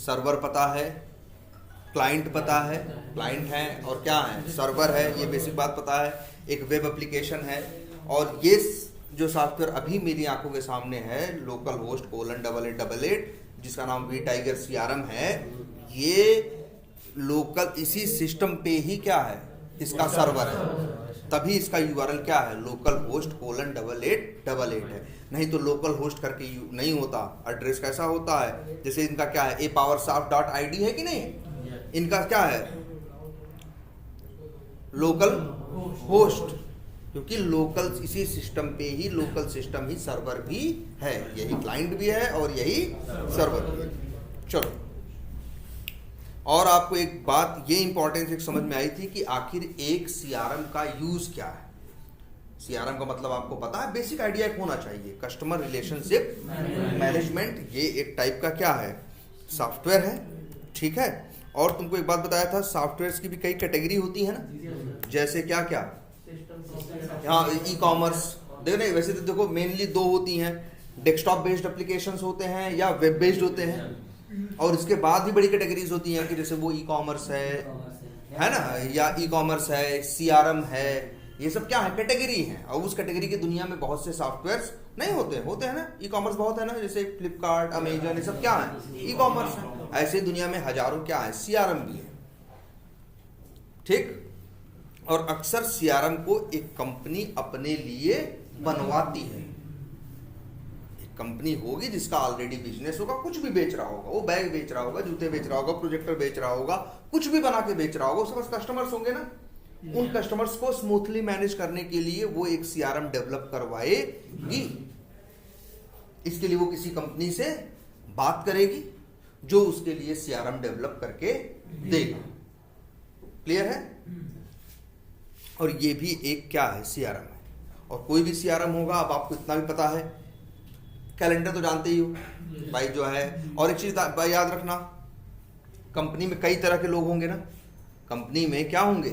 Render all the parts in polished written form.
Server पता है, client पता है, क्लाइंट है, और क्या है, सर्वर है, ये बेसिक बात पता है, एक वेब एप्लीकेशन है। और ये जो सॉफ्टवेयर अभी मेरी आंखों के सामने है, लोकल होस्ट :8888, जिसका नाम वी टाइगर CRM है, ये लोकल इसी सिस्टम पे ही क्या है, इसका सर्वर है। तभी इसका URL क्या है, लोकल होस्ट :8888 है। नहीं तो लोकल होस्ट करके नहीं होता। एड्रेस कैसा होता है, जैसे इनका क्या है, apowersoft.id है कि नहीं, इनका क्या है, लोकल होस्ट, क्योंकि लोकल इसी सिस्टम पे ही, लोकल सिस्टम ही सर्वर भी है, यही क्लाइंट भी है और यही सर्वर भी है। चलो, और आपको एक बात ये इंपॉर्टेंस एक समझ में आई थी कि आखिर एक CRM का यूज क्या है। CRM का मतलब आपको पता है, बेसिक आइडिया एक होना चाहिए, कस्टमर रिलेशनशिप मैनेजमेंट। ये एक टाइप का क्या है, सॉफ्टवेयर है, ठीक है। और तुमको एक बात बताया था, सॉफ्टवेयर्स की भी कई कैटेगरी होती है ना, जैसे क्या क्या, हाँ, ई-कॉमर्स। देखो नहीं, वैसे तो देखो मेनली दो होती हैं, डेस्कटॉप बेस्ड एप्लीकेशंस होते हैं या वेब बेस्ड होते हैं, और इसके बाद भी बड़ी कैटेगरीज होती हैं कि जैसे वो ई-कॉमर्स है ना, या ई-कॉमर्स है, CRM है, ये सब क्या है, कैटेगरी है। और उस कैटेगरी की दुनिया में बहुत से सॉफ्टवेयर्स नहीं होते हैं ना, ई-कॉमर्स बहुत है ना, जैसे फ्लिपकार्ट, अमेजन, ये सब क्या है, ई-कॉमर्स है। ऐसे दुनिया में हजारों क्या है, CRM भी है, ठीक। और अक्सर CRM को एक कंपनी अपने लिए बनवाती है। एक कंपनी होगी जिसका ऑलरेडी बिजनेस होगा, कुछ भी बेच रहा होगा, वो बैग बेच रहा होगा, जूते बेच रहा होगा, प्रोजेक्टर बेच रहा होगा, कुछ भी बना के बेच रहा होगा, उसके पास कस्टमर्स होंगे ना। उन कस्टमर्स को स्मूथली मैनेज करने के लिए वो एक CRM डेवलप करवाएगी। इसके लिए वो किसी कंपनी से बात करेगी जो उसके लिए CRM डेवलप करके देगी। क्लियर है। और ये भी एक क्या है, CRM है। और कोई भी CRM होगा, अब आपको इतना भी पता है, कैलेंडर तो जानते ही हो भाई जो है। और एक चीज याद रखना, कंपनी में कई तरह के लोग होंगे ना, कंपनी में क्या होंगे,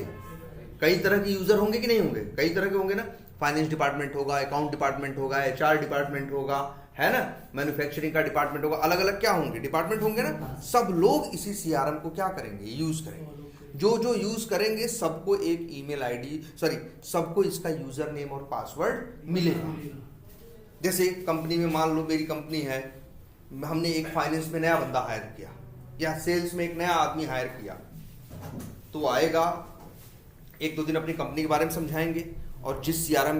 कई तरह के यूजर होंगे कि नहीं होंगे, कई तरह के होंगे ना। फाइनेंस डिपार्टमेंट होगा, अकाउंट डिपार्टमेंट होगा, HR डिपार्टमेंट होगा, है ना, मैन्युफैक्चरिंग का डिपार्टमेंट होगा, अलग अलग क्या होंगे, डिपार्टमेंट होंगे ना। सब लोग इसी CRM को क्या करेंगे, यूज करेंगे। जो जो यूज करेंगे सबको एक ईमेल आईडी, सबको इसका यूजर नेम और पासवर्ड मिलेगा। जैसे कंपनी में मान लो मेरी कंपनी है, हमने एक फाइनेंस में नया बंदा हायर किया, या सेल्स में एक नया आदमी हायर किया, तो आएगा, एक दो दिन अपनी कंपनी के बारे में समझाएंगे, और जिस CRM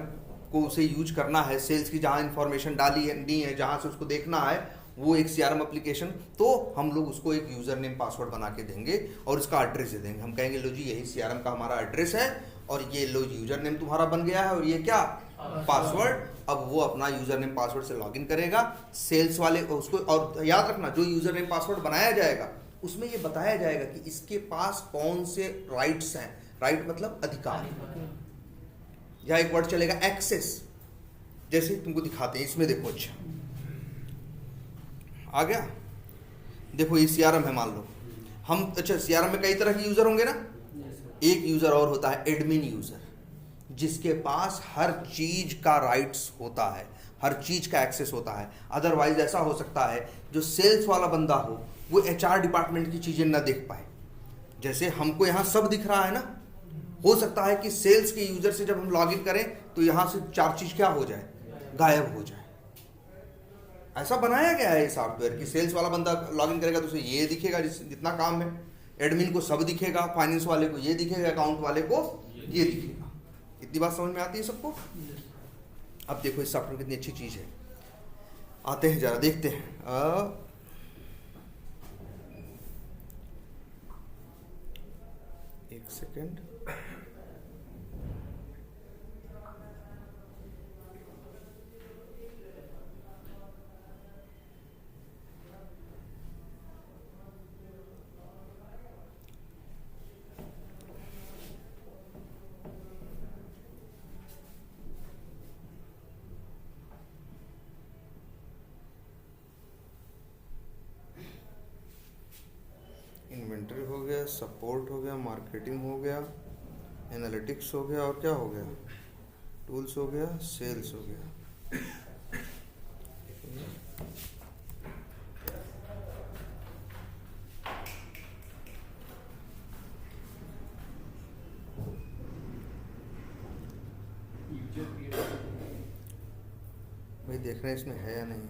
को उसे यूज करना है, सेल्स की जहां इंफॉर्मेशन डाली है, दी है, जहां से उसको देखना है वो एक CRM एप्लीकेशन, तो हम लोग उसको एक यूजर नेम पासवर्ड बना के देंगे और उसका एड्रेस दे देंगे। हम कहेंगे लो जी, यही CRM का हमारा एड्रेस है, और ये लो यूजर नेम तुम्हारा बन गया है, और ये क्या, पासवर्ड। अब वो अपना यूजर नेम पासवर्ड से लॉगिन करेगा, सेल्स वाले उसको। और याद रखना, जो यूजर नेम पासवर्ड बनाया जाएगा उसमें ये बताया जाएगा कि इसके पास कौन से राइट्स हैं। राइट मतलब अधिकार। यहाँ एक वर्ड चलेगा एक्सेस, जैसे तुमको दिखाते हैं, इसमें देखो, अच्छा आ गया, देखो ये CRM है, मान लो हम, अच्छा CRM में कई तरह के यूजर होंगे ना। एक यूजर और होता है एडमिन यूजर, जिसके पास हर चीज का राइट्स होता है, हर चीज का एक्सेस होता है। अदरवाइज ऐसा हो सकता है जो सेल्स वाला बंदा हो वो HR डिपार्टमेंट की चीजें ना देख पाए। जैसे हमको यहाँ सब दिख रहा है ना, हो सकता है कि सेल्स के यूजर से जब हम लॉगिन करें तो यहाँ से 4 चीज क्या हो जाए, गायब हो जाए। ऐसा बनाया गया है ये सॉफ्टवेयर कि सेल्स वाला बंदा लॉगिन करेगा तो उसे ये दिखेगा जितना काम है, एडमिन को सब दिखेगा, फाइनेंस वाले को ये दिखेगा, अकाउंट वाले को ये दिखेगा। इतनी बात समझ में आती है सबको। अब देखो इस सॉफ्टवेयर कितनी अच्छी चीज है, आते हैं जरा देखते हैं। एक सेकेंड, इन्वेंटरी हो गया, सपोर्ट हो गया, मार्केटिंग हो गया, एनालिटिक्स हो गया, और क्या हो गया, टूल्स हो गया, सेल्स हो गया। देख रहे हैं इसमें है या नहीं,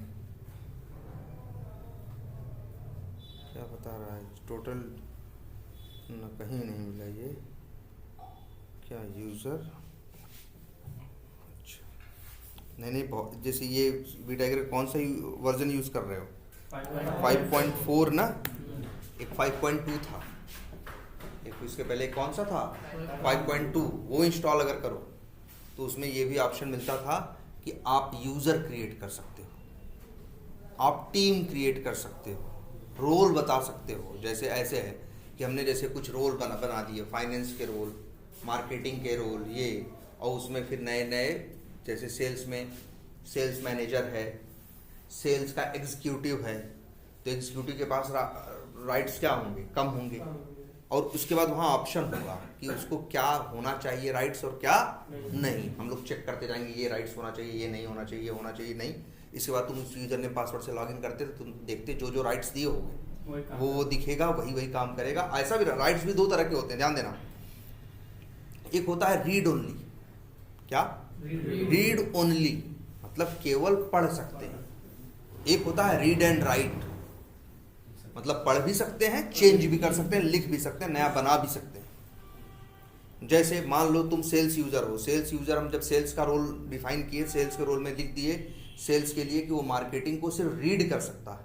क्या बता रहा है टोटल न, कहीं नहीं मिला ये क्या यूज़र। अच्छा नहीं बहुत, जैसे ये वीटाइगर कौन सा वर्जन यूज़ कर रहे हो? 5.4 ना, एक 5.2 था, एक इसके पहले कौन सा था 5.2, वो इंस्टॉल अगर करो तो उसमें ये भी ऑप्शन मिलता था कि आप यूज़र क्रिएट कर सकते हो, आप टीम क्रिएट कर सकते हो, रोल बता सकते हो। जैसे ऐसे है कि हमने जैसे कुछ रोल बना दिए, फाइनेंस के रोल, मार्केटिंग के रोल ये, और उसमें फिर नए नए जैसे सेल्स में सेल्स मैनेजर है, सेल्स का एग्जीक्यूटिव है, तो एग्जीक्यूटिव के पास राइट्स क्या होंगे? कम होंगे, और उसके बाद वहाँ ऑप्शन होगा कि उसको क्या होना चाहिए राइट्स और क्या नहीं। हम लोग चेक करते जाएंगे, ये राइट्स होना चाहिए, ये नहीं होना चाहिए, ये होना चाहिए नहीं। इसके बाद तुम उस यूजर ने पासवर्ड से लॉगिन करते तो तुम देखते जो जो राइट्स दिए होंगे वो दिखेगा, वही काम करेगा। ऐसा भी राइट्स भी दो तरह के होते हैं, ध्यान देना। एक होता है रीड ओनली, क्या? रीड ओनली मतलब केवल पढ़ सकते हैं। एक होता है रीड एंड राइट, मतलब पढ़ भी सकते हैं, चेंज भी कर सकते हैं, लिख भी सकते हैं, नया बना भी सकते हैं। जैसे मान लो तुम सेल्स यूजर हो, सेल्स यूजर हम जब सेल्स का रोल डिफाइन किए, सेल्स के रोल में लिख दिए सेल्स के लिए कि वो मार्केटिंग को सिर्फ रीड कर सकता है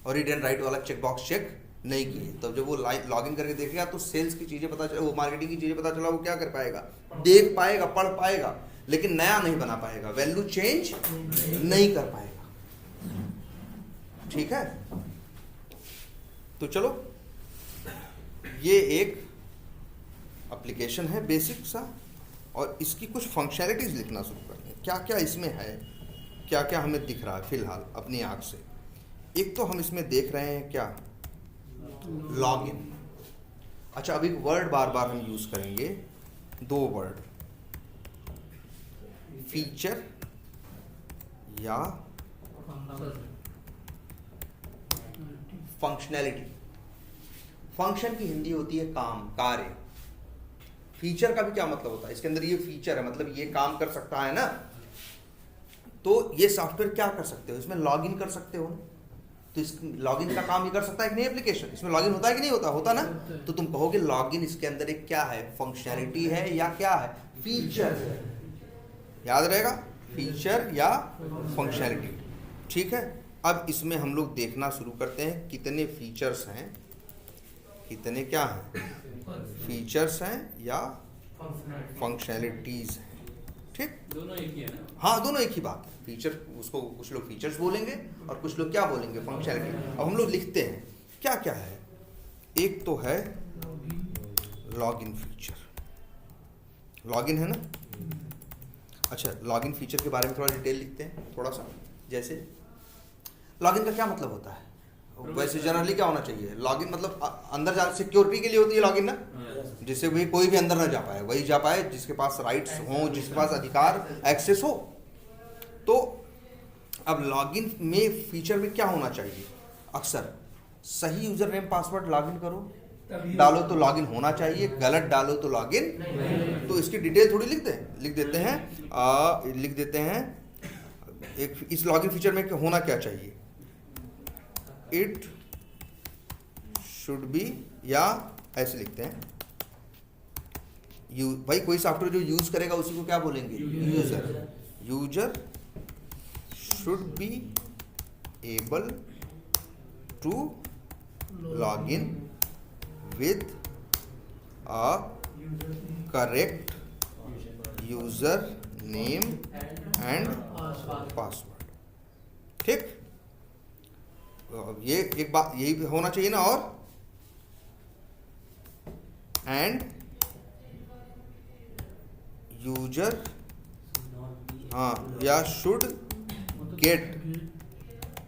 और रीड एंड राइट वाला चेक बॉक्स चेक नहीं किए, तब जब वो लॉगिन करके देखेगा तो सेल्स की चीजें पता चला, वो मार्केटिंग की चीजें पता चला, वो क्या कर पाएगा? देख पाएगा, पढ़ पाएगा, लेकिन नया नहीं बना पाएगा, वैल्यू चेंज नहीं कर पाएगा। ठीक है, तो चलो ये एक एप्लीकेशन है बेसिक सा, और इसकी कुछ फंक्शनैलिटीज लिखना शुरू करते हैं। क्या क्या इसमें है, क्या क्या हमें दिख रहा है फिलहाल अपनी आंख से। एक तो हम इसमें देख रहे हैं क्या? लॉगिन। अच्छा, अब एक वर्ड बार बार हम यूज करेंगे, दो वर्ड, फीचर या फंक्शनैलिटी। फंक्शन की हिंदी होती है काम, कार्य। फीचर का भी क्या मतलब होता है? इसके अंदर ये फीचर है, मतलब ये काम कर सकता है ना, तो ये सॉफ्टवेयर क्या कर सकते हो? इसमें लॉगिन कर सकते हो, तो इस लॉगिन का काम ये कर सकता है कि नहीं एप्लीकेशन? इसमें लॉगिन होता है कि नहीं होता? होता ना। तो तुम कहोगे लॉगिन इसके अंदर एक क्या है? फंक्शनैलिटी है या क्या है? फीचर है। याद रहेगा, फीचर या फंक्शनैलिटी। ठीक है, अब इसमें हम लोग देखना शुरू करते हैं कितने फीचर्स हैं, कितने क्या हैं? फीचर्स हैं या फंक्शनैलिटीज हैं। ठीक, दोनों एक ही है ना? हाँ, दोनों एक ही बात है। फीचर उसको कुछ लोग फीचर्स बोलेंगे और कुछ लोग क्या बोलेंगे? फंक्शनैलिटी। अब हम लोग लिखते हैं क्या क्या है। एक तो है लॉगिन फीचर, लॉगिन है ना। अच्छा, लॉगिन फीचर के बारे में थोड़ा डिटेल लिखते हैं थोड़ा सा। जैसे लॉगिन का क्या मतलब होता है? वैसे जनरली क्या होना चाहिए? लॉगिन मतलब अंदर जा, सिक्योरिटी के लिए होती है लॉगिन ना, जिससे भी कोई भी अंदर ना जा पाए, वही जा पाए जिसके पास राइट्स हो, जिसके पास अधिकार, एक्सेस हो। तो अब लॉगिन में फीचर में क्या होना चाहिए? अक्सर सही यूजर नेम पासवर्ड लॉगिन करो, डालो तो लॉगिन होना चाहिए, गलत डालो तो लॉगिन। तो इसकी डिटेल थोड़ी लिख देते हैं एक इस लॉगिन फीचर में होना क्या चाहिए? इट शुड बी, या ऐसे लिखते हैं भाई कोई सॉफ्टवेयर जो यूज करेगा उसी को क्या बोलेंगे? User. User should be able to log in with a correct user name and password। ठीक, ये एक बात यही होना चाहिए ना। और एंड यूजर, हाँ, या should get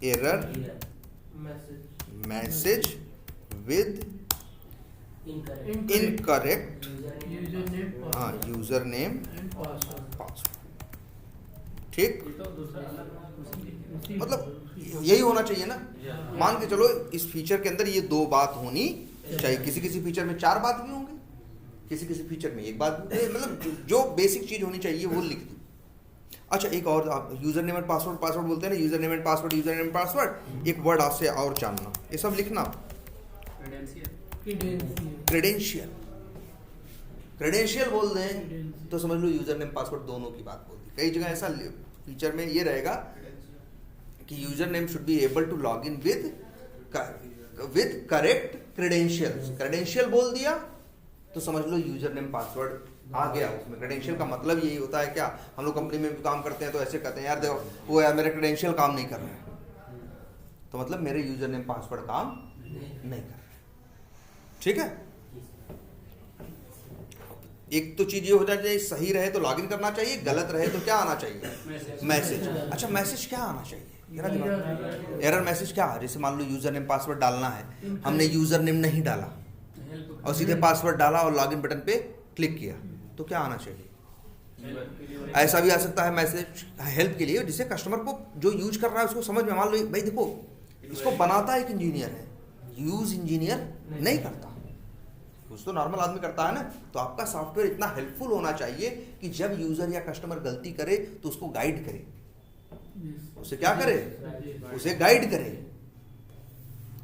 error message with incorrect user name password. ठीक, मतलब यही होना चाहिए ना। मान के चलो इस फीचर के अंदर ये दो बात होनी चाहिए। किसी किसी फीचर में चार बात भी होंगे, किसी किसी फीचर में एक बात भी, मतलब जो बेसिक चीज होनी चाहिए वो लिख दी। अच्छा एक और, आप user name and password password बोलते हैं ना, user name and password, user name and password, एक वर्ड आपसे और जानना, ये सब लिखना, क्रेडेंशियल। क्रेडेंशियल बोल दें तो समझ लो यूजर नेम पासवर्ड दोनों की बात बोल दी। कई जगह ऐसा फीचर में ये रहेगा कि user name should be able to log in with correct credentials. Credential बोल दिया तो समझ लो यूजर नेम पासवर्ड आ गया उसमें। क्रेडेंशियल का मतलब यही होता है, क्या हम लोग कंपनी में भी काम करते हैं तो ऐसे कहते हैं यार देखो वो यार मेरे क्रेडेंशियल काम नहीं कर रहे हैं, तो मतलब मेरे यूजर नेम पासवर्ड काम नहीं कर रहे। ठीक है, एक तो चीज ये हो जाए सही रहे तो लॉगिन करना चाहिए, गलत रहे तो क्या आना चाहिए, मैसेज। अच्छा मैसेज क्या आना चाहिए, एरर मैसेज क्या है? जैसे मान लो यूजर नेम पासवर्ड डालना है, हमने यूजर नेम नहीं डाला और सीधे पासवर्ड डाला और लॉगिन बटन पे क्लिक किया, तो क्या आना चाहिए? ऐसा भी आ सकता है मैसेज हेल्प के लिए, जिससे कस्टमर को जो यूज कर रहा है उसको समझ में, मान लो भाई देखो इसको बनाता एक इंजीनियर है, यूज इंजीनियर नहीं करता, कुछ तो नॉर्मल आदमी करता है ना। तो आपका सॉफ्टवेयर इतना हेल्पफुल होना चाहिए कि जब यूजर या कस्टमर गलती करे तो उसको गाइड करे, उसे क्या करे, उसे गाइड करे।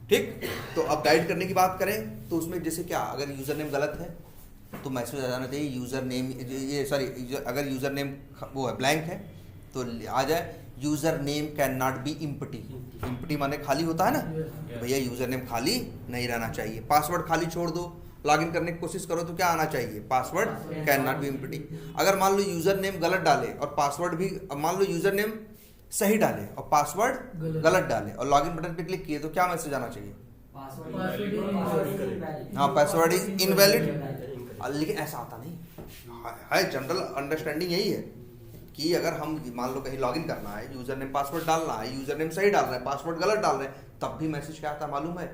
ठीक, तो अब गाइड करने की बात करें तो उसमें जैसे क्या, अगर यूजर नेम गलत है तो मैसेज आ जाना चाहिए यूजर नेम, ये सॉरी अगर यूजर नेम वो है ब्लैंक है तो आ जाए user name can not be empty. Empty माने खाली होता है ना, तो भैया यूजर नेम खाली नहीं रहना चाहिए। पासवर्ड खाली छोड़ दो, लॉगिन करने की कोशिश करो तो क्या आना चाहिए, password can not be empty. अगर मान लो यूजर नेम गलत डाले और पासवर्ड भी, मान लो यूजर नेम सही डाले और पासवर्ड गलत डाले और लॉगिन बटन पे क्लिक किए तो क्या मैसेज आना चाहिए, हाँ पासवर्ड इज इनवैलिड। लेकिन ऐसा आता नहीं है, जनरल अंडरस्टैंडिंग यही है कि अगर हम मान लो कहीं लॉगिन करना है, यूजर नेम पासवर्ड डालना है, यूजर नेम सही डाल रहे हैं, पासवर्ड गलत डाल रहे हैं, तब भी मैसेज क्या आता है मालूम है,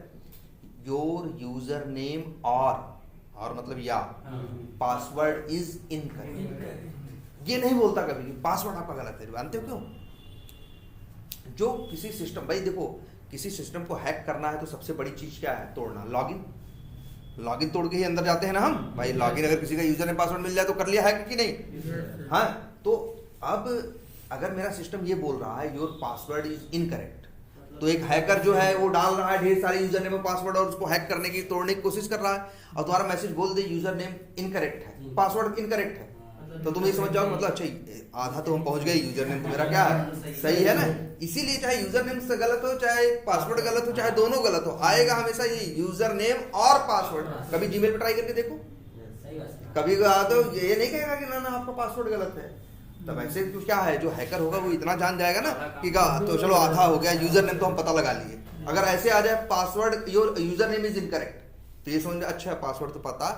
योर यूजर नेम और मतलब या पासवर्ड इज इनकरेक्ट। ये नहीं बोलता कभी कि पासवर्ड आपका गलत है। जानते हो क्यों? जो किसी सिस्टम, भाई देखो किसी सिस्टम को हैक करना है तो सबसे बड़ी चीज क्या है, तोड़ना। लॉगिन तोड़ के ही अंदर जाते हैं ना हम। भाई लॉगिन अगर किसी का यूजर नेम पासवर्ड मिल जाए तो कर लिया हैक कि नहीं। हाँ, तो अब अगर मेरा सिस्टम ये बोल रहा है योर पासवर्ड इज इनकरेक्ट, तो एक हैकर जो है वो डाल रहा है ढेर सारे यूजर नेम और पासवर्ड और उसको हैक करने की, तोड़ने की कोशिश कर रहा है, और तुम्हारा मैसेज बोल दे यूजर नेम इनकरेक्ट है, पासवर्ड इनकरेक्ट है, तो तुम ये समझ जाओ मतलब अच्छा आधा तो हम पहुंच गए, यूजर नेम तो मेरा क्या है, सही है ना। इसीलिए चाहे यूजर नेम से गलत हो, चाहे पासवर्ड गलत हो, चाहे दोनों गलत हो, आएगा हमेशा ये यूजर नेम और पासवर्ड। कभी जीमेल पे ट्राई करके देखो, कभी तो ये नहीं कहेगा कि ना आपका पासवर्ड गलत है। तब ऐसे तो क्या है, जो हैकर होगा वो इतना जान जाएगा ना कि तो चलो आधा हो गया, यूजर नेम तो हम पता लगा लिए। अगर ऐसे आ जाए password your user name is incorrect, तो ये समझ अच्छा पासवर्ड तो पता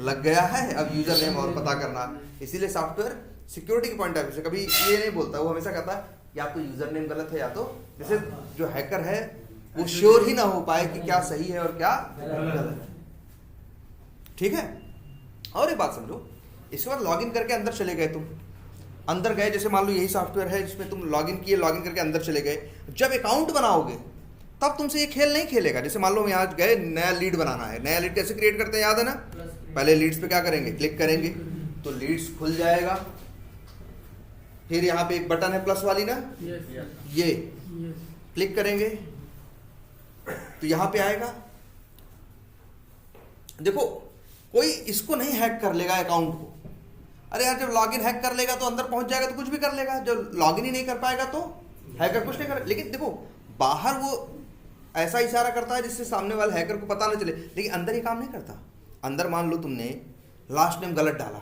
लग गया है, अब यूजर नेम और पता करना। इसीलिए सॉफ्टवेयर सिक्योरिटी के पॉइंट ऑफ व्यू से कभी ये नहीं बोलता, वो हमेशा कहता है या तो यूजर नेम गलत है, या तो जैसे जो हैकर है वो श्योर ही ना हो पाए कि क्या सही है और क्या गलत है। ठीक है, और एक बात समझो, इसके बाद लॉगिन करके अंदर चले गए, तुम अंदर गए, जैसे मान लो यही सॉफ्टवेयर है जिसमें तुम लॉगिन किए, लॉगिन करके अंदर चले गए, जब अकाउंट बनाओगे तब तुमसे ये खेल नहीं खेलेगा। जैसे मान लो हम यहाँ गए, नया लीड बनाना है, नया लीड कैसे क्रिएट करते हैं याद है ना, पहले लीड्स पे क्या करेंगे, क्लिक करेंगे तो लीड्स खुल जाएगा, फिर यहाँ पे एक बटन है प्लस वाली ना, ये क्लिक करेंगे तो यहाँ पे आएगा। देखो कोई इसको नहीं हैक कर लेगा अकाउंट को, अरे यार जब लॉगिन हैक कर लेगा तो अंदर पहुंच जाएगा तो कुछ भी कर लेगा, जब लॉगिन ही नहीं कर पाएगा तो हैकर कुछ नहीं कर। लेकिन देखो बाहर वो ऐसा इशारा करता है जिससे सामने वाले हैकर को पता न चले, लेकिन अंदर ये काम नहीं करता। अंदर मान लो तुमने लास्ट नेम गलत डाला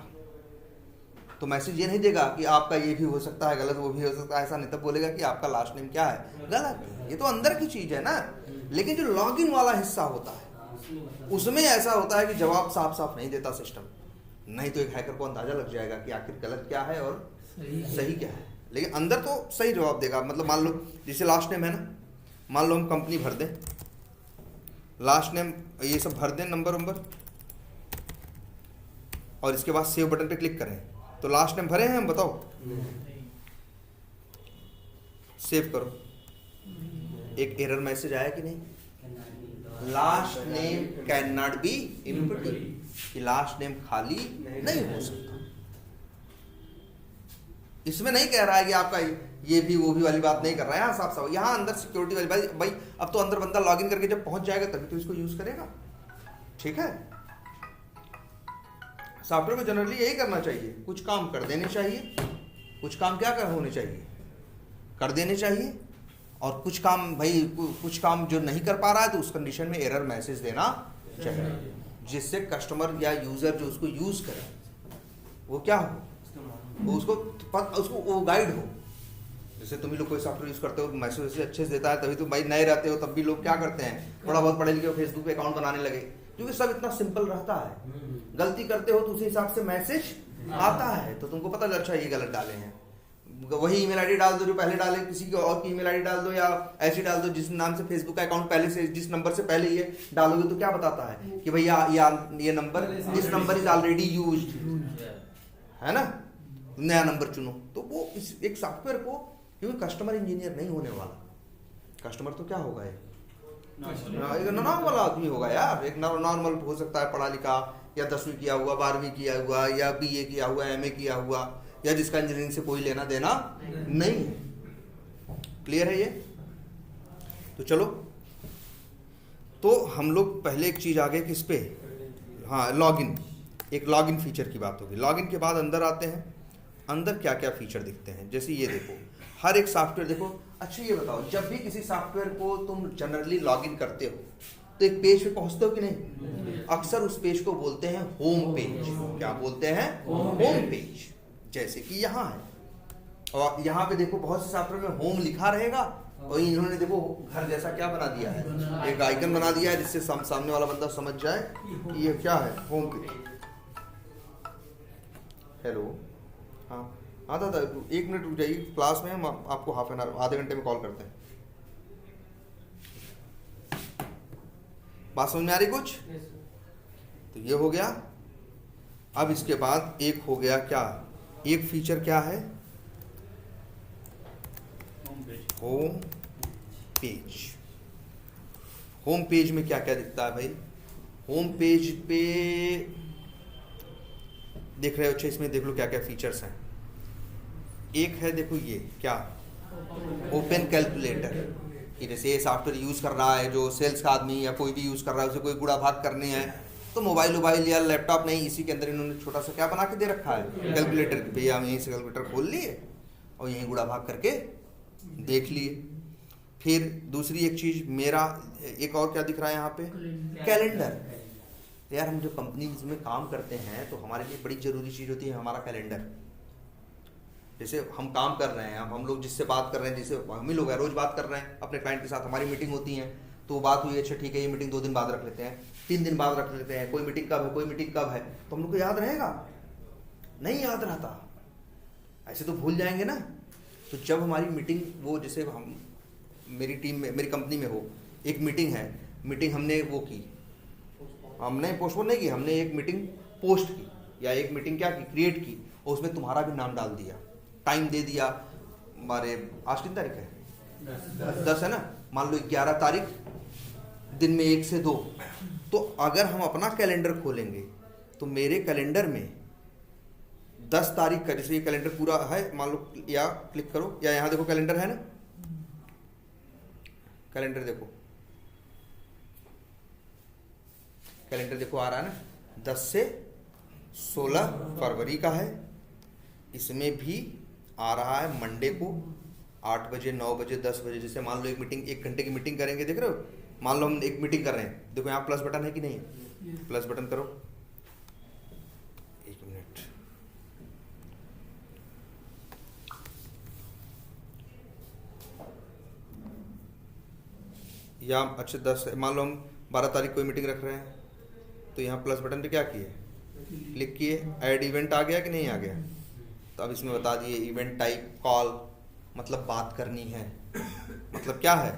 तो मैसेज ये नहीं देगा कि आपका ये भी हो सकता है गलत, वो भी हो सकता है, ऐसा नहीं, तब बोलेगा कि आपका लास्ट नेम क्या है, गलत। ये तो अंदर की चीज है ना। लेकिन जो लॉगिन वाला हिस्सा होता है उसमें ऐसा होता है कि जवाब साफ साफ नहीं देता सिस्टम, नहीं तो एक हैकर को अंदाजा लग जाएगा कि आखिर गलत क्या है और सही क्या है। लेकिन अंदर तो सही जवाब देगा। मतलब मान लो जैसे लास्ट नेम है ना, मान लो हम कंपनी भर दें, लास्ट नेम ये सब भर दें, नंबर और इसके बाद सेव बटन पे क्लिक करें, तो लास्ट नेम भरे हैं हम, बताओ, सेव करो, एक एरर मैसेज आया कि नहीं, last name can not be input, कि लास्ट नेम खाली नहीं हो सकता। इसमें नहीं कह रहा है कि आपका ये भी वो भी वाली बात नहीं कर रहा है, यहाँ साफ साफ यहाँ अंदर सिक्योरिटी वाली बात। भाई अब तो अंदर बंदा लॉगिन करके जब पहुंच जाएगा तभी तो इसको यूज करेगा, ठीक है। सॉफ्टवेयर को जनरली यही करना चाहिए, कुछ काम कर देने चाहिए, कुछ काम क्या कर होने चाहिए, कर देने चाहिए, और कुछ काम भाई कुछ काम जो नहीं कर पा रहा है तो उस कंडीशन में एरर मैसेज देना चाहिए, जिससे कस्टमर या यूजर जो उसको यूज करे वो क्या हो, वो उसको वो गाइड हो। जैसे तुम ही लोग कोई सॉफ्टवेयर यूज करते हो, मैसेज अच्छे से देता है, तभी तो भाई नए रहते हो, तब भी लोग क्या करते हैं, थोड़ा बहुत पढ़े लिखे फेसबुक पे अकाउंट बनाने लगे, क्योंकि सब इतना सिंपल रहता है। गलती करते हो तो उसी हिसाब से मैसेज आता है, तो तुमको पता चल, अच्छा ये गलत डाले हैं, वही ईमेल आईडी डाल दो जो पहले डाले, किसी की और की ईमेल आईडी डाल दो, या ऐसी डाल दो जिस नाम से फेसबुक का अकाउंट पहले से, जिस नंबर से पहले ये डालोगे तो क्या बताता है कि भैया ये number, this number is already used, है ना, नया नंबर चुनो। तो वो इस एक सॉफ्टवेयर को, क्योंकि कस्टमर इंजीनियर नहीं होने वाला, कस्टमर तो क्या होगा, एक नॉर्मल आदमी होगा यार, एक नॉर्मल हो सकता है पढ़ा लिखा, या 10वीं किया हुआ, 12वीं किया हुआ, या BA किया हुआ, MA किया हुआ, या जिसका इंजीनियरिंग से कोई लेना देना नहीं है। क्लियर है ये? तो चलो, तो हम लोग पहले एक चीज आगे किस पे, हाँ लॉगिन, एक लॉगिन फीचर की बात होगी। लॉगिन के बाद अंदर आते हैं, अंदर क्या क्या फीचर दिखते हैं। जैसे ये देखो, हर एक सॉफ्टवेयर देखो। अच्छा ये बताओ, जब भी किसी सॉफ्टवेयर को तुम जनरली लॉगिन करते हो तो एक पेज पे पहुंचते हो कि नहीं? अक्सर उस पेज को बोलते हैं होम पेज। क्या बोलते हैं? Home page. जैसे कि यहाँ है, और यहाँ पे देखो बहुत से सॉफ्टवेयर में होम लिखा रहेगा, और इन्होंने देखो घर जैसा क्या बना दिया है, एक आइकन बना दिया है, जिससे सामने वाला बंदा समझ जाए कि ये क्या है, होम पेज। हेलो, हाँ हाँ दादा 1 मिनट रुक जाइए, क्लास में हम आपको हाफ एन आवर, आधे घंटे में कॉल करते हैं। बात समझ में आ रही कुछ? तो ये हो गया। अब इसके बाद एक हो गया क्या, एक फीचर क्या है, होम पेज। होम पेज में क्या क्या दिखता है भाई? होम पेज पे देख रहे हो, अच्छा इसमें देख लो क्या क्या फीचर्स हैं। एक है देखो ये क्या, ओपन कैलकुलेटर, कि जैसे ये सॉफ्टवेयर यूज़ कर रहा है जो सेल्स का आदमी या कोई भी यूज़ कर रहा है, उसे कोई गुड़ा भाग करने हैं तो मोबाइल या लैपटॉप नहीं, इसी के अंदर इन्होंने छोटा सा क्या बना के दे रखा है, कैलकुलेटर। भैया हम यहीं से कैलकुलेटर खोल लिए और यहीं गुड़ा भाग करके देख लिए। फिर दूसरी एक चीज़, मेरा एक और क्या दिख रहा है यहाँ पे, कैलेंडर। यार हम जो कंपनीज में काम करते हैं तो हमारे लिए बड़ी ज़रूरी चीज़ होती है हमारा कैलेंडर। जैसे हम काम कर रहे हैं, अब हम लोग जिससे बात कर रहे हैं, जैसे हम ही लोग हैं रोज़ बात कर रहे हैं अपने क्लाइंट के साथ, हमारी मीटिंग होती है, तो बात हुई, अच्छा ठीक है ये मीटिंग 2 दिन बाद रख लेते हैं, 3 दिन बाद रख लेते हैं, कोई मीटिंग कब है, कोई मीटिंग कब है, तो हम लोग को याद रहेगा? नहीं याद रहता, ऐसे तो भूल जाएंगे ना। तो जब हमारी मीटिंग, वो जैसे हम मेरी टीम में, मेरी कंपनी में हो, एक मीटिंग है, मीटिंग हमने वो की, हमने पोस्टपोन नहीं की, हमने एक मीटिंग पोस्ट की, या एक मीटिंग क्या की, क्रिएट की, और उसमें तुम्हारा भी नाम डाल दिया, टाइम दे दिया, हमारे आज कितनी तारीख है, 10 है ना, मान लो 11 तारीख दिन में 1 से 2। तो अगर हम अपना कैलेंडर खोलेंगे तो मेरे कैलेंडर में 10 तारीख का, जैसे ये कैलेंडर पूरा है मान लो, या क्लिक करो, या यहाँ देखो कैलेंडर है ना, कैलेंडर देखो, कैलेंडर देखो आ रहा है ना, 10 से 16 फरवरी का है। इसमें भी आ रहा है मंडे को 8 बजे, 9 बजे, 10 बजे। जैसे मान लो एक मीटिंग, 1 घंटे की मीटिंग करेंगे, देख रहे हो, मान लो हम एक मीटिंग कर रहे हैं, देखो यहाँ प्लस बटन है कि नहीं, प्लस बटन करो, 1 मिनट, या अच्छा 10, मान लो हम 12 तारीख को मीटिंग रख रहे हैं, तो यहाँ प्लस बटन पे क्या किए, क्लिक किए, ऐड इवेंट आ गया कि नहीं आ गया? तो अब इसमें बता दिए इवेंट टाइप कॉल, मतलब बात करनी है, मतलब क्या है,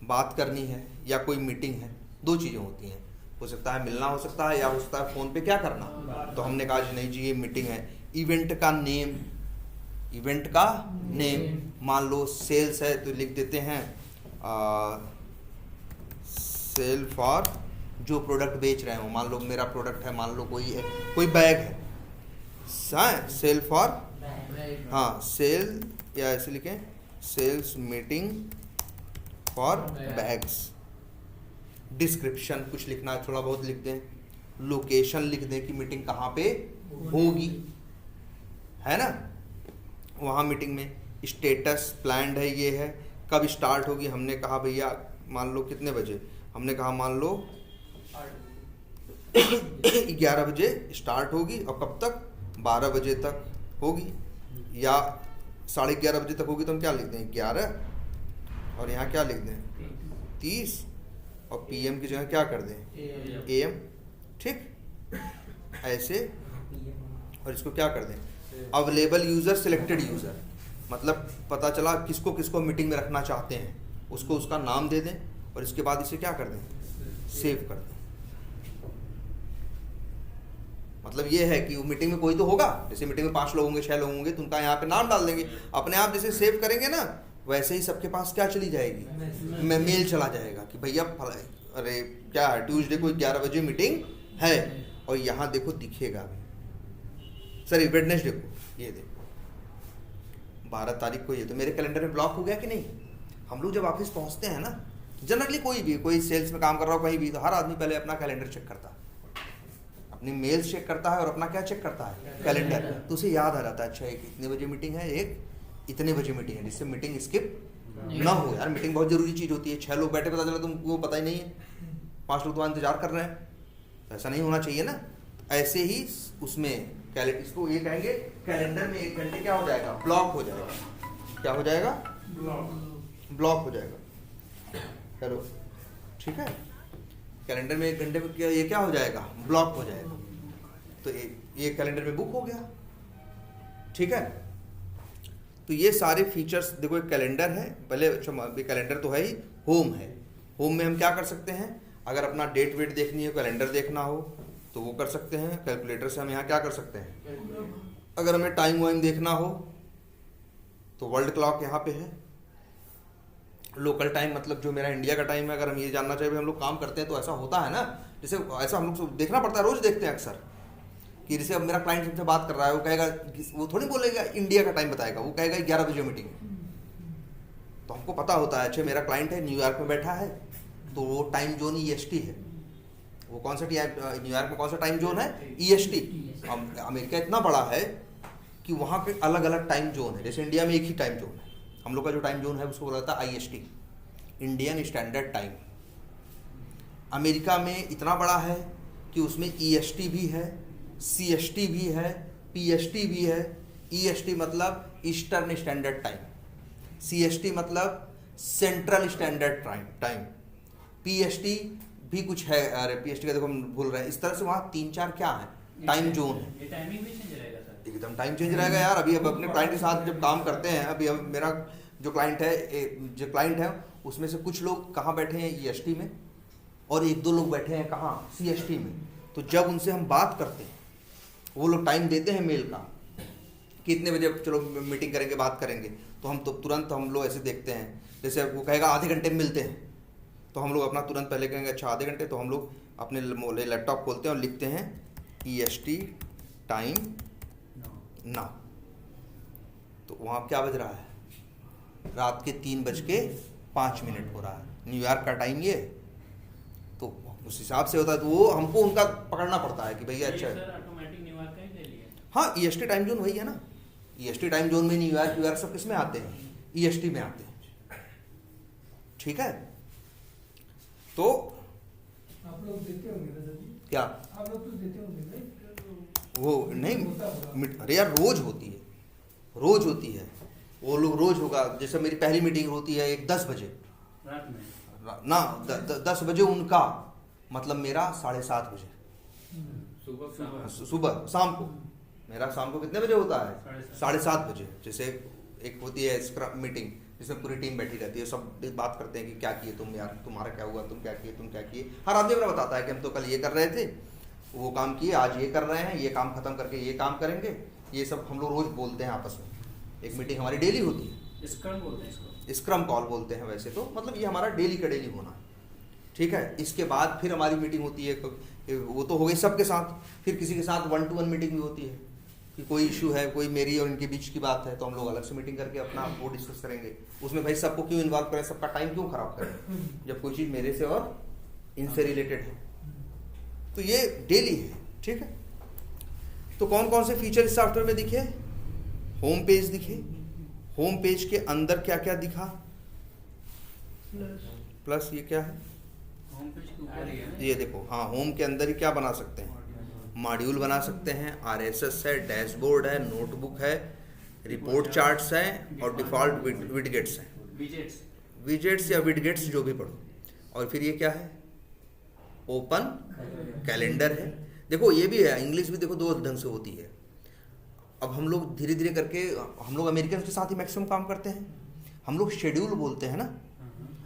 बात करनी है या कोई मीटिंग है, 2 चीज़ें होती हैं, हो सकता है मिलना हो सकता है, या हो सकता है फ़ोन पे क्या करना। तो हमने कहा जी नहीं जी ये मीटिंग है। इवेंट का नेम, इवेंट का नेम मान लो सेल्स है तो लिख देते हैं सेल फॉर जो प्रोडक्ट बेच रहे हो, मान लो मेरा प्रोडक्ट है, मान लो कोई बैग है, सेल फॉर हाँ सेल, या ऐसे लिखें sales meeting for bags. Description कुछ लिखना है, थोड़ा बहुत लिख दें, लोकेशन लिख दें कि मीटिंग कहाँ पे होगी, है ना, वहाँ मीटिंग में। स्टेटस प्लान्ड है, ये है, कब स्टार्ट होगी, हमने कहा भैया मान लो कितने बजे, हमने कहा मान लो 11 बजे स्टार्ट होगी, और कब तक, 12 बजे तक होगी, या 11:30 बजे तक होगी। तो हम क्या लिख दें 11, और यहाँ क्या लिख दें 30, और PM की जगह क्या कर दें AM, ठीक, ऐसे। और इसको क्या कर दें अवेलेबल यूज़र, सिलेक्टेड यूज़र, मतलब पता चला किसको किसको मीटिंग में रखना चाहते हैं, उसको उसका नाम दे दें, और इसके बाद इसे क्या कर दें सेव कर दें। मतलब ये है कि वो मीटिंग में कोई तो होगा, जैसे मीटिंग में 5 लोग होंगे, 6 लोग होंगे, तो उनका यहाँ पे नाम डाल देंगे। अपने आप जैसे सेव करेंगे ना, वैसे ही सबके पास क्या चली जाएगी, मेल चला जाएगा कि भैया अरे क्या है, ट्यूसडे को 11 बजे मीटिंग है, और यहाँ देखो दिखेगा अभी, सॉरी वेडनेसडे को, ये देखो 12 तारीख को, ये तो मेरे कैलेंडर में ब्लॉक हो गया कि नहीं। हम लोग जब ऑफिस पहुँचते हैं ना, जनरली कोई भी, कोई सेल्स में काम कर रहा हो कहीं भी, तो हर आदमी पहले अपना कैलेंडर चेक करता है, अपनी मेल चेक करता है, और अपना क्या चेक करता है कैलेंडर। तो उसे याद आ जाता है, अच्छा एक इतने बजे मीटिंग है, एक इतने बजे मीटिंग है, जिससे मीटिंग स्किप ना हो। यार मीटिंग बहुत जरूरी चीज़ होती है, 6 लोग बैठे पता चला तुमको पता ही नहीं है, 5 लोग तो इंतजार कर रहे हैं, तो ऐसा नहीं होना चाहिए ना। ऐसे ही उसमें इसको ये कहेंगे कैलेंडर में 1 घंटे क्या हो जाएगा, ब्लॉक हो जाएगा। क्या हो जाएगा, ब्लॉक हो जाएगा। चलो ठीक है, कैलेंडर में 1 घंटे में ये क्या हो जाएगा, ब्लॉक हो जाएगा। तो ये कैलेंडर में बुक हो गया, ठीक है। तो ये सारे फीचर्स देखो, एक कैलेंडर है, पहले कैलेंडर तो है ही, होम है। होम में हम क्या कर सकते हैं, अगर अपना डेट वेट देखनी हो, कैलेंडर देखना हो तो वो कर सकते हैं। कैलकुलेटर से हम यहाँ क्या कर सकते हैं, अगर हमें टाइम वाइम देखना हो तो वर्ल्ड क्लॉक यहाँ पे है। लोकल टाइम मतलब जो मेरा इंडिया का टाइम है, अगर हम ये जानना चाहिए हम लोग काम करते हैं तो ऐसा होता है ना, जैसे ऐसा हम लोग देखना पड़ता है, रोज देखते हैं अक्सर कि जैसे अब मेरा क्लाइंट हमसे बात कर रहा है, वो कहेगा, वो थोड़ी बोलेगा इंडिया का टाइम बताएगा, वो कहेगा 11 बजे मीटिंग। तो हमको पता होता है, अच्छा मेरा क्लाइंट है न्यूयॉर्क में बैठा है, तो वो टाइम जोन EST है। वो कौन सा न्यूयॉर्क में कौन सा टाइम जोन है, EST। अमेरिका इतना बड़ा है कि वहाँ के अलग अलग टाइम जोन है, जैसे इंडिया में एक ही टाइम जोन है, हम लोग का जो टाइम जोन है उसको बोला जाता है IST, Indian standard time. America में इतना बड़ा है कि उसमें EST भी है, CST भी है, PST भी है। EST मतलब ईस्टर्न स्टैंडर्ड टाइम, CST मतलब सेंट्रल स्टैंडर्ड टाइम, PST भी कुछ है, अरे PST का देखो हम भूल रहे हैं। इस तरह से वहाँ 3-4 क्या है टाइम जोन है। ये टाइमिंग भी चेंज रहेगा सर, एकदम टाइम चेंज रहेगा यार। अभी अब अपने क्लाइंट के साथ जब काम करते हैं, अभी अब मेरा जो क्लाइंट है उसमें से कुछ लोग कहाँ बैठे हैं EST में, और 1-2 लोग बैठे हैं कहाँ CST में। तो जब उनसे हम बात करते हैं, वो लोग टाइम देते हैं मेल का कि इतने बजे चलो मीटिंग करेंगे, बात करेंगे, तो हम तो तुरंत हम लोग ऐसे देखते हैं, जैसे वो कहेगा आधे घंटे में मिलते हैं, तो हम लोग अपना तुरंत पहले कहेंगे अच्छा आधे घंटे, तो हम लोग अपने लैपटॉप खोलते हैं और लिखते हैं EST टाइम नाउ। तो वहाँ क्या बज रहा है, रात के 3:05 हो रहा है, न्यूयॉर्क का टाइम ये। तो उस हिसाब से होता है, तो वो हमको उनका पकड़ना पड़ता है कि भैया अच्छा है। ऑटोमेटिक न्यूयॉर्क का ही ले लिया। हाँ EST टाइम जोन वही है ना, EST टाइम जोन में न्यूयॉर्क सब किस में आते हैं, EST में आते हैं, ठीक है। तो आप लोग देते होंगे ना सर जी? क्या आप लोग तो देते होंगे ना? वो नहीं, अरे यार रोज होती है, वो लोग रोज होगा। जैसे मेरी पहली मीटिंग होती है 10 बजे रात में ना, 10 बजे उनका मतलब मेरा 7:30 बजे सुबह, शाम को मेरा शाम को कितने बजे होता है, 7:30 बजे। जैसे एक होती है स्क्रम मीटिंग, जिसमें पूरी टीम बैठी रहती है, सब बात करते हैं कि क्या किए तुम यार, तुम्हारा क्या हुआ, तुम क्या किए। हर आदमी अपना बताता है कि हम तो कल ये कर रहे थे, वो काम किए, आज ये कर रहे हैं, ये काम खत्म करके ये काम करेंगे। ये सब हम लोग रोज बोलते हैं आपस में। एक मीटिंग हमारी डेली होती है, स्क्रम बोलते हैं इसको, स्क्रम कॉल बोलते हैं वैसे तो, मतलब ये हमारा डेली का डेली होना है, ठीक है। इसके बाद फिर हमारी मीटिंग होती है, वो तो हो गई सबके साथ, फिर किसी के साथ 1-to-1 मीटिंग भी होती है, कि कोई इशू है, कोई मेरी और इनके बीच की बात है, तो हम लोग अलग से मीटिंग करके अपना वो डिस्कस करेंगे। उसमें भाई सबको क्यों इन्वॉल्व करें, सबका टाइम क्यों खराब करें जब कोई चीज़ मेरे से और इनसे रिलेटेड है। तो ये डेली है, ठीक है। तो कौन कौन से फीचर इस सॉफ्टवेयर में दिखे? होम पेज दिखे, होम पेज के अंदर क्या क्या दिखा? प्लस ये क्या है? होम पेज के ऊपर ही है। ये देखो, हाँ, होम के अंदर ही क्या बना सकते हैं? मॉड्यूल बना सकते हैं, आरएसएस है, डैशबोर्ड है, नोटबुक है, रिपोर्ट चार्ट्स हैं और डिफ़ॉल्ट विडगेट्स हैं। विजेट्स विजेट्स या विडगेट्स जो भी पढ़ो। और फिर ये क्या है? ओपन कैलेंडर है। देखो ये भी है, इंग्लिश भी देखो दो ढंग से होती है। अब हम लोग धीरे धीरे करके, हम लोग अमेरिकन के साथ ही मैक्सिमम काम करते हैं। हम लोग शेड्यूल बोलते हैं ना,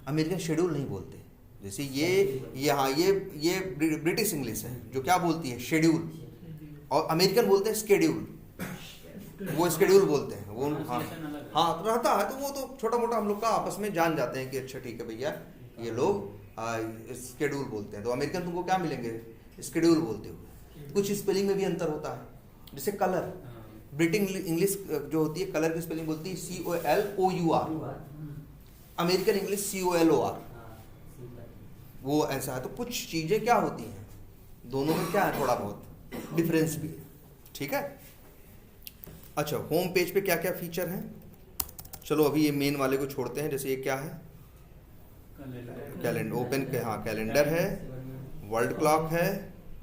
अमेरिकन शेड्यूल नहीं बोलते। जैसे ये ब्रिटिश इंग्लिश है जो क्या बोलती है? शेड्यूल। और अमेरिकन बोलते हैं स्केड्यूल, वो स्केड्यूल बोलते हैं वो। हाँ तो रहता है, तो वो तो छोटा मोटा हम लोग का आपस में जान जाते हैं कि अच्छा ठीक है भैया ये लोग स्केड्यूल बोलते हैं। तो अमेरिकन तुमको क्या मिलेंगे? स्केड्यूल बोलते हुए। कुछ स्पेलिंग में भी अंतर होता है, जैसे कलर, ब्रिटिश इंग्लिश जो होती है कलर की स्पेलिंग बोलती है COLOUR, अमेरिकन इंग्लिश COLOR, वो ऐसा है। तो कुछ चीज़ें क्या होती हैं, दोनों में क्या है, थोड़ा बहुत डिफरेंस भी है, ठीक है। अच्छा, होम पेज पे क्या क्या फीचर हैं? चलो अभी ये मेन वाले को छोड़ते हैं। जैसे ये क्या है? कैलेंडर, ओपन के, हाँ, कैलेंडर है, वर्ल्ड क्लॉक है,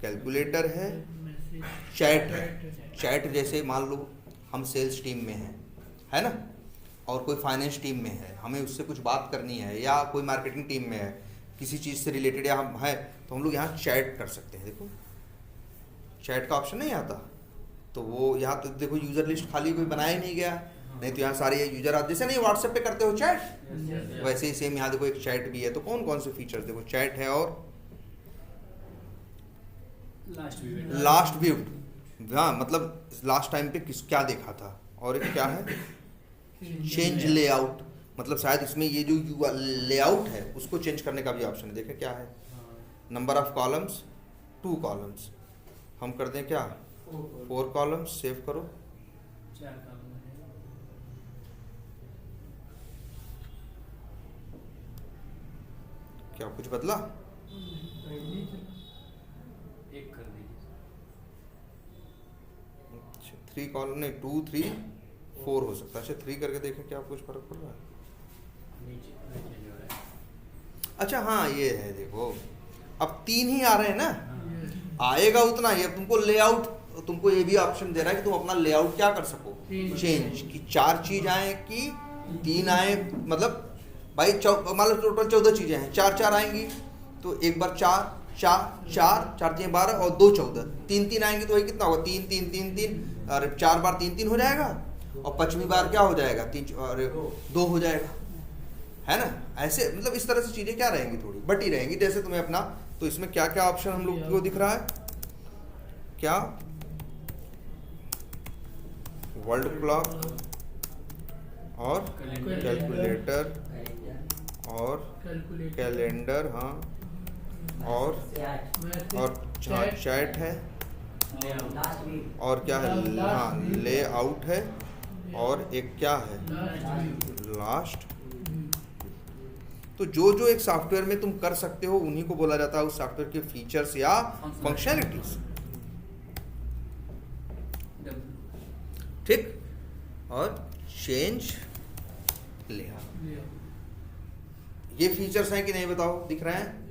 कैलकुलेटर है, चैट है। चैट जैसे मान लो हम सेल्स टीम में हैं, है ना, और कोई फाइनेंस टीम में है, हमें उससे कुछ बात करनी है, या कोई मार्केटिंग टीम में है, किसी चीज़ से रिलेटेड या हम है, तो हम लोग यहाँ चैट कर सकते हैं। देखो चैट का ऑप्शन नहीं आता, तो वो यहाँ तो देखो यूज़र लिस्ट खाली कोई बनाया ही नहीं गया, नहीं तो यहाँ सारे यूजर आते, जैसे नहीं व्हाट्सएप पे करते हो चैट, वैसे ही सेम यहाँ देखो एक चैट भी है। तो कौन कौन से फीचर देखो, चैट है और लास्ट व्यू, हाँ, मतलब लास्ट टाइम पे क्या देखा था। और एक क्या है? चेंज लेआउट, मतलब शायद इसमें ये जो लेआउट है उसको चेंज करने का भी ऑप्शन है। देखें क्या है? नंबर ऑफ कॉलम्स 2 कॉलम्स, हम कर दें क्या 4 कॉलम्स। सेव करो, 4 कॉलम है। क्या कुछ बदला? एक कर दीजिए। 3 कॉलम नहीं, 2 3 4 हो सकता है। अच्छा 3 करके देखें क्या कुछ फर्क पड़ रहा है? नीचे चेंज हो रहा है। अच्छा हाँ, ये है देखो, अब 3 ही आ रहे हैं ना, आएगा उतना ही। अब तुमको लेआउट, तुमको ये भी ऑप्शन दे रहा है कि तुम अपना लेआउट क्या कर सको, चेंज, कि 4 चीज आए कि 3 आए। मतलब भाई मान लो टोटल 14 चीजें हैं, 4 आएंगी तो एक बार 4 4 12 और 2 14, 3 आएंगी तो वही कितना होगा? 3 और 4 बार 3 हो जाएगा, और 5वीं बार क्या हो जाएगा? 3 और 2 हो जाएगा, है ना। ऐसे मतलब इस तरह से चीजें क्या रहेंगी, थोड़ी बटी रहेंगी। जैसे तुम्हें अपना, तो इसमें क्या क्या ऑप्शन हम लोग को दिख रहा है? क्या? वर्ल्ड क्लॉक और कैलकुलेटर और कैलेंडर, हाँ, और चैट है, और क्या है? हाँ, लेआउट है, और एक क्या है? लास्ट। तो जो जो एक सॉफ्टवेयर में तुम कर सकते हो उन्हीं को बोला जाता है उस सॉफ्टवेयर के फीचर्स या फंक्शनलिटीज, ठीक। और चेंज लेआउट, ये फीचर्स हैं कि नहीं बताओ? दिख रहे हैं?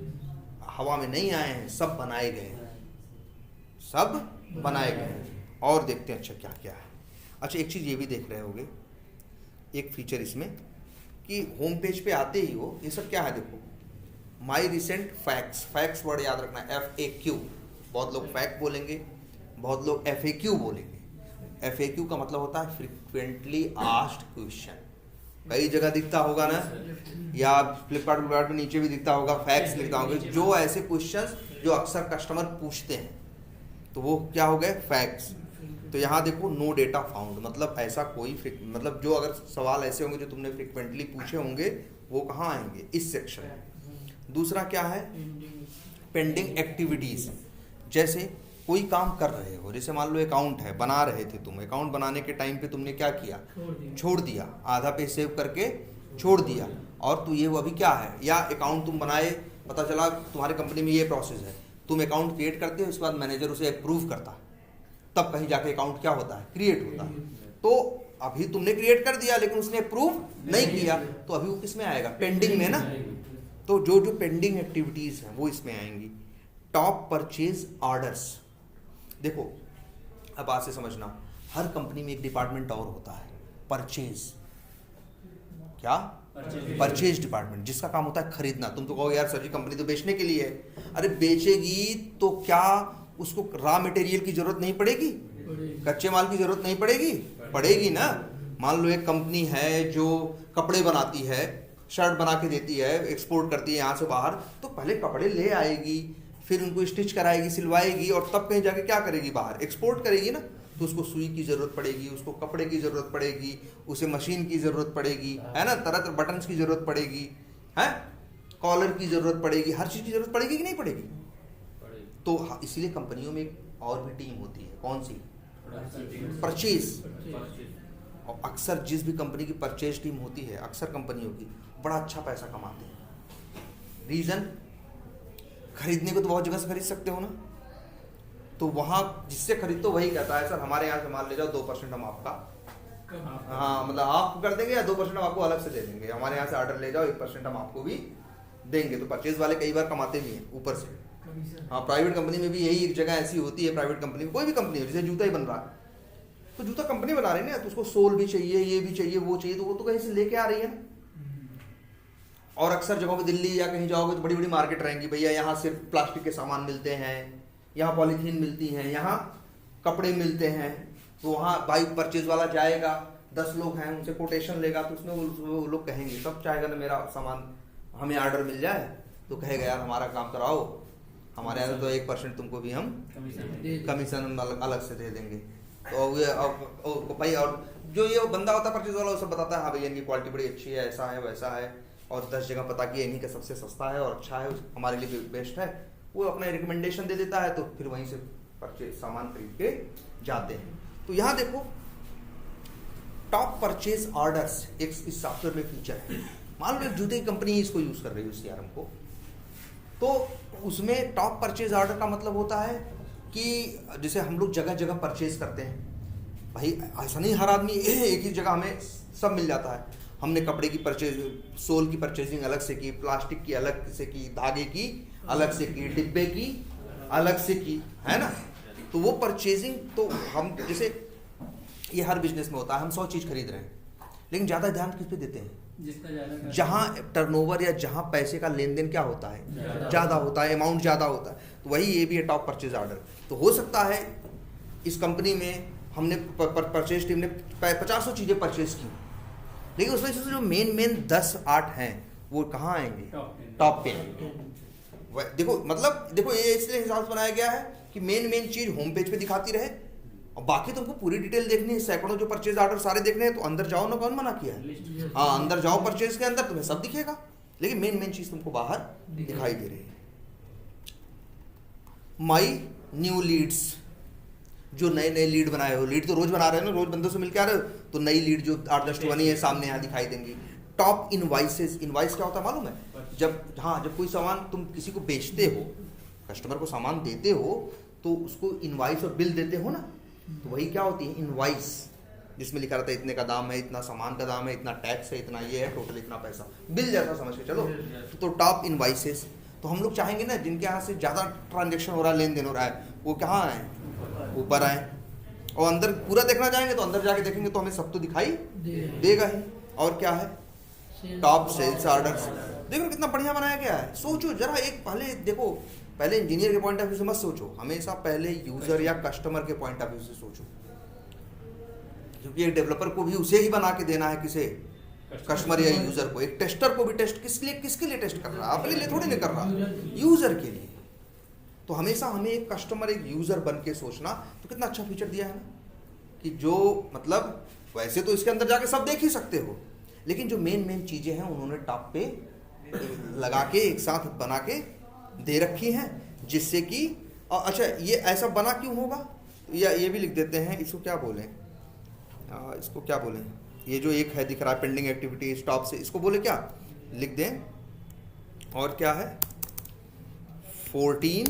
हवा में नहीं आए हैं, सब बनाए गए हैं, सब बनाए गए हैं। और देखते हैं अच्छा क्या क्या है। अच्छा एक चीज़ ये भी देख रहे होगे, एक फीचर इसमें कि होम पेज पे आते ही वो ये सब क्या है, देखो माई रिसेंट फैक्ट्स, फैक्ट्स वर्ड याद रखना, FAQ। बहुत लोग फैक्ट बोलेंगे, बहुत लोग FAQ बोलेंगे। FAQ का मतलब होता है फ्रिक्वेंटली आस्क्ड क्वेश्चन, कई जगह दिखता होगा ना, या फ्लिपकार्ट में नीचे भी दिखता होगा, फैक्ट्स लिखता होगा, जो ऐसे क्वेश्चंस जो अक्सर कस्टमर पूछते हैं, तो वो क्या हो गए? फैक्ट्स। तो यहाँ देखो नो डेटा फाउंड, मतलब ऐसा कोई मतलब जो अगर सवाल ऐसे होंगे जो तुमने फ्रिक्वेंटली पूछे होंगे वो कहाँ आएंगे? इस सेक्शन में। दूसरा क्या है? पेंडिंग एक्टिविटीज़, जैसे कोई काम कर रहे हो, जैसे मान लो अकाउंट है, बना रहे थे तुम, अकाउंट बनाने के टाइम पे तुमने क्या किया, छोड़ दिया, आधा पे सेव करके छोड़ दिया, और तू ये वो अभी क्या है, या अकाउंट तुम बनाए, पता चला तुम्हारे कंपनी में ये प्रोसेस है, तुम अकाउंट क्रिएट करते हो, उसके बाद मैनेजर उसे अप्रूव करता है, तब कहीं जाके अकाउंट क्या होता है, क्रिएट होता है। तो अभी तुमने क्रिएट कर दिया लेकिन उसने अप्रूव नहीं किया, तो अभी वो किस में आएगा, पेंडिंग में ना। तो जो जो पेंडिंग एक्टिविटीज हैं वो इसमें आएंगी। टॉप परचेज ऑर्डर्स, देखो अब आज से समझना, हर कंपनी में एक डिपार्टमेंट और होता है, परचेज, क्या, परचेज डिपार्टमेंट, जिसका काम होता है खरीदना। तुम तो कहोगे यार सर जी कंपनी तो बेचने के लिए है, अरे बेचेगी तो क्या उसको रॉ मटेरियल की जरूरत नहीं पड़ेगी, कच्चे माल की जरूरत नहीं पड़ेगी, पड़ेगी ना। मान लो एक कंपनी है जो कपड़े बनाती है, शर्ट बना के देती है, एक्सपोर्ट करती है यहाँ से बाहर, तो पहले कपड़े ले आएगी, फिर उनको स्टिच कराएगी, सिलवाएगी, और तब कहीं जाके क्या करेगी, बाहर एक्सपोर्ट करेगी ना। तो उसको सुई की ज़रूरत पड़ेगी, उसको कपड़े की ज़रूरत पड़ेगी, उसे मशीन की ज़रूरत पड़ेगी, है ना, तरह तरह बटन्स की ज़रूरत पड़ेगी, है, कॉलर की ज़रूरत पड़ेगी, हर चीज़ की ज़रूरत पड़ेगी कि नहीं पड़ेगी। तो इसीलिए कंपनियों में एक और भी टीम होती है, कौन सी, परचेज। और अक्सर जिस भी कंपनी की परचेज टीम होती है, अक्सर कंपनियों की बड़ा अच्छा पैसा कमाते हैं। रीज़न, खरीदने को तो बहुत जगह से खरीद सकते हो ना, तो वहाँ जिससे खरीदते वही कहता है सर हमारे यहाँ से माल ले जाओ, 2% हम आपका, हाँ मतलब आपको कर देंगे, या 2% हम आपको अलग से दे देंगे, हमारे यहाँ से ऑर्डर ले जाओ, 1% हम आपको भी देंगे। तो परचेज वाले कई बार कमाते भी हैं ऊपर से। हाँ, प्राइवेट कंपनी में भी यही एक जगह ऐसी होती है, प्राइवेट कंपनी में, कोई भी कंपनी हो, जैसे जूता ही बन रहा है, तो जूता कंपनी बना रही है ना, तो उसको सोल भी चाहिए, ये भी चाहिए, वो चाहिए, तो वो तो कहीं से लेके आ रही है ना। और अक्सर जगहों पे दिल्ली या कहीं जाओगे तो बड़ी बड़ी मार्केट रहेंगी, भैया यहाँ सिर्फ प्लास्टिक के सामान मिलते हैं, यहाँ पॉलीथीन मिलती हैं, यहाँ कपड़े मिलते हैं। तो वहाँ भाई परचेज वाला जाएगा, 10 लोग हैं, उनसे कोटेशन लेगा, तो उसमें वो लोग कहेंगे, सब चाहेगा ना मेरा सामान हमें ऑर्डर मिल जाए, तो कहेगा यार हमारा काम कराओ, हमारे यहाँ तो 1% तुमको भी हम कमीशन अलग से दे देंगे। तो ये भाई, और जो ये बंदा होता है परचेज वाला, वो सब बताता है, हाँ भैया इनकी क्वालिटी बड़ी अच्छी है, ऐसा है वैसा है, और 10 जगह पता कि इन्हीं का सबसे सस्ता है और अच्छा है, हमारे लिए बेस्ट है, वो अपना रिकमेंडेशन दे देता है, तो फिर वहीं से परचेज सामान खरीद के जाते हैं। तो यहाँ देखो टॉप परचेज ऑर्डर्स एक इस सॉफ्टवेयर में फीचर है। मान लो एक जूते की कंपनी इसको यूज कर रही है सीआरएम को, तो उसमें टॉप परचेज ऑर्डर का मतलब होता है कि जैसे हम लोग जगह जगह परचेज करते हैं, भाई ऐसा नहीं हर आदमी एक ही जगह हमें सब मिल जाता है। हमने कपड़े की परचेज, सोल की परचेजिंग अलग से की, प्लास्टिक की अलग से की, धागे की अलग से की, डिब्बे की अलग से की, है ना। तो वो परचेजिंग, तो हम जैसे ये हर बिजनेस में होता है, हम 100 चीज़ खरीद रहे हैं, लेकिन ज़्यादा ध्यान किस पे देते हैं, जहाँ टर्नओवर या जहाँ पैसे का लेन देन क्या होता है, ज़्यादा होता है, अमाउंट ज़्यादा होता है। तो वही ये भी है टॉप परचेज ऑर्डर। तो हो सकता है इस कंपनी में हमने परचेज टीम ने 50 चीज़ें परचेज की, लेकिन उसमें से जो मेन 10-8 हैं वो कहाँ आएंगे, टॉप पे। देखो मतलब देखो ये इसलिए हिसाब से बनाया गया है कि मेन चीज़ होम पेज पे दिखाती रहे, और बाकी तुमको पूरी डिटेल देखनी है, सैकड़ों जो परचेज ऑर्डर सारे देखने हैं, तो अंदर जाओ ना, कौन मना किया है, हाँ अंदर जाओ परचेज के अंदर, तुम्हें सब दिखेगा, लेकिन मेन चीज़ तुमको बाहर दिखाई दे रही है। माई न्यू लीड्स, जो नए लीड बनाए हो, लीड तो रोज बना रहे हो ना, रोज बंदों से मिलकर आ रहे हो, तो नई लीड जो 8-10 बनी है सामने यहाँ दिखाई देंगी। टॉप इनवाइसेस, इनवाइस क्या होता है मालूम है, जब कोई सामान तुम किसी को बेचते हो, कस्टमर को सामान देते हो, तो उसको इनवाइस और बिल देते हो ना, तो वही क्या होती है, इनवाइस, जिसमें लिखा रहता है इतने का दाम है, इतना सामान का दाम है, इतना टैक्स है, इतना ये है, टोटल इतना पैसा, बिल जैसा समझ के चलो। तो टॉप इनवाइसेस, तो हम लोग चाहेंगे ना जिनके यहाँ से ज़्यादा ट्रांजेक्शन हो रहा है, लेन देन हो रहा है, वो कहाँ आए, ऊपर आए, और अंदर पूरा देखना चाहेंगे तो अंदर जाके देखेंगे तो हमें सब तो दिखाई देगा ही। और क्या है, टॉप सेल्स ऑर्डर्स। देखो कितना बढ़िया बनाया गया है। सोचो जरा, एक पहले देखो, पहले इंजीनियर के पॉइंट ऑफ व्यू से मत सोचो, हमेशा पहले यूजर या कस्टमर के पॉइंट ऑफ व्यू से सोचो, क्योंकि एक डेवलपर को भी उसे ही बना के देना है, किसे, कस्टमर या यूजर को। एक टेस्टर को भी टेस्ट किसके लिए टेस्ट कर रहा है, अपने लिए थोड़ी नहीं कर रहा, यूजर के लिए। तो हमेशा हमें एक कस्टमर, एक यूजर बन के सोचना। तो कितना अच्छा फीचर दिया है ना, कि जो मतलब वैसे तो इसके अंदर जाके सब देख ही सकते हो, लेकिन जो मेन चीजें हैं उन्होंने टॉप पे लगा के एक साथ बना के दे रखी हैं, जिससे कि अच्छा ये ऐसा बना क्यों होगा, या ये भी लिख देते हैं, इसको क्या बोलें, इसको क्या बोलें, ये जो एक है दिख रहा है पेंडिंग एक्टिविटी स्टॉप से, इसको बोले क्या लिख दें, और क्या है 14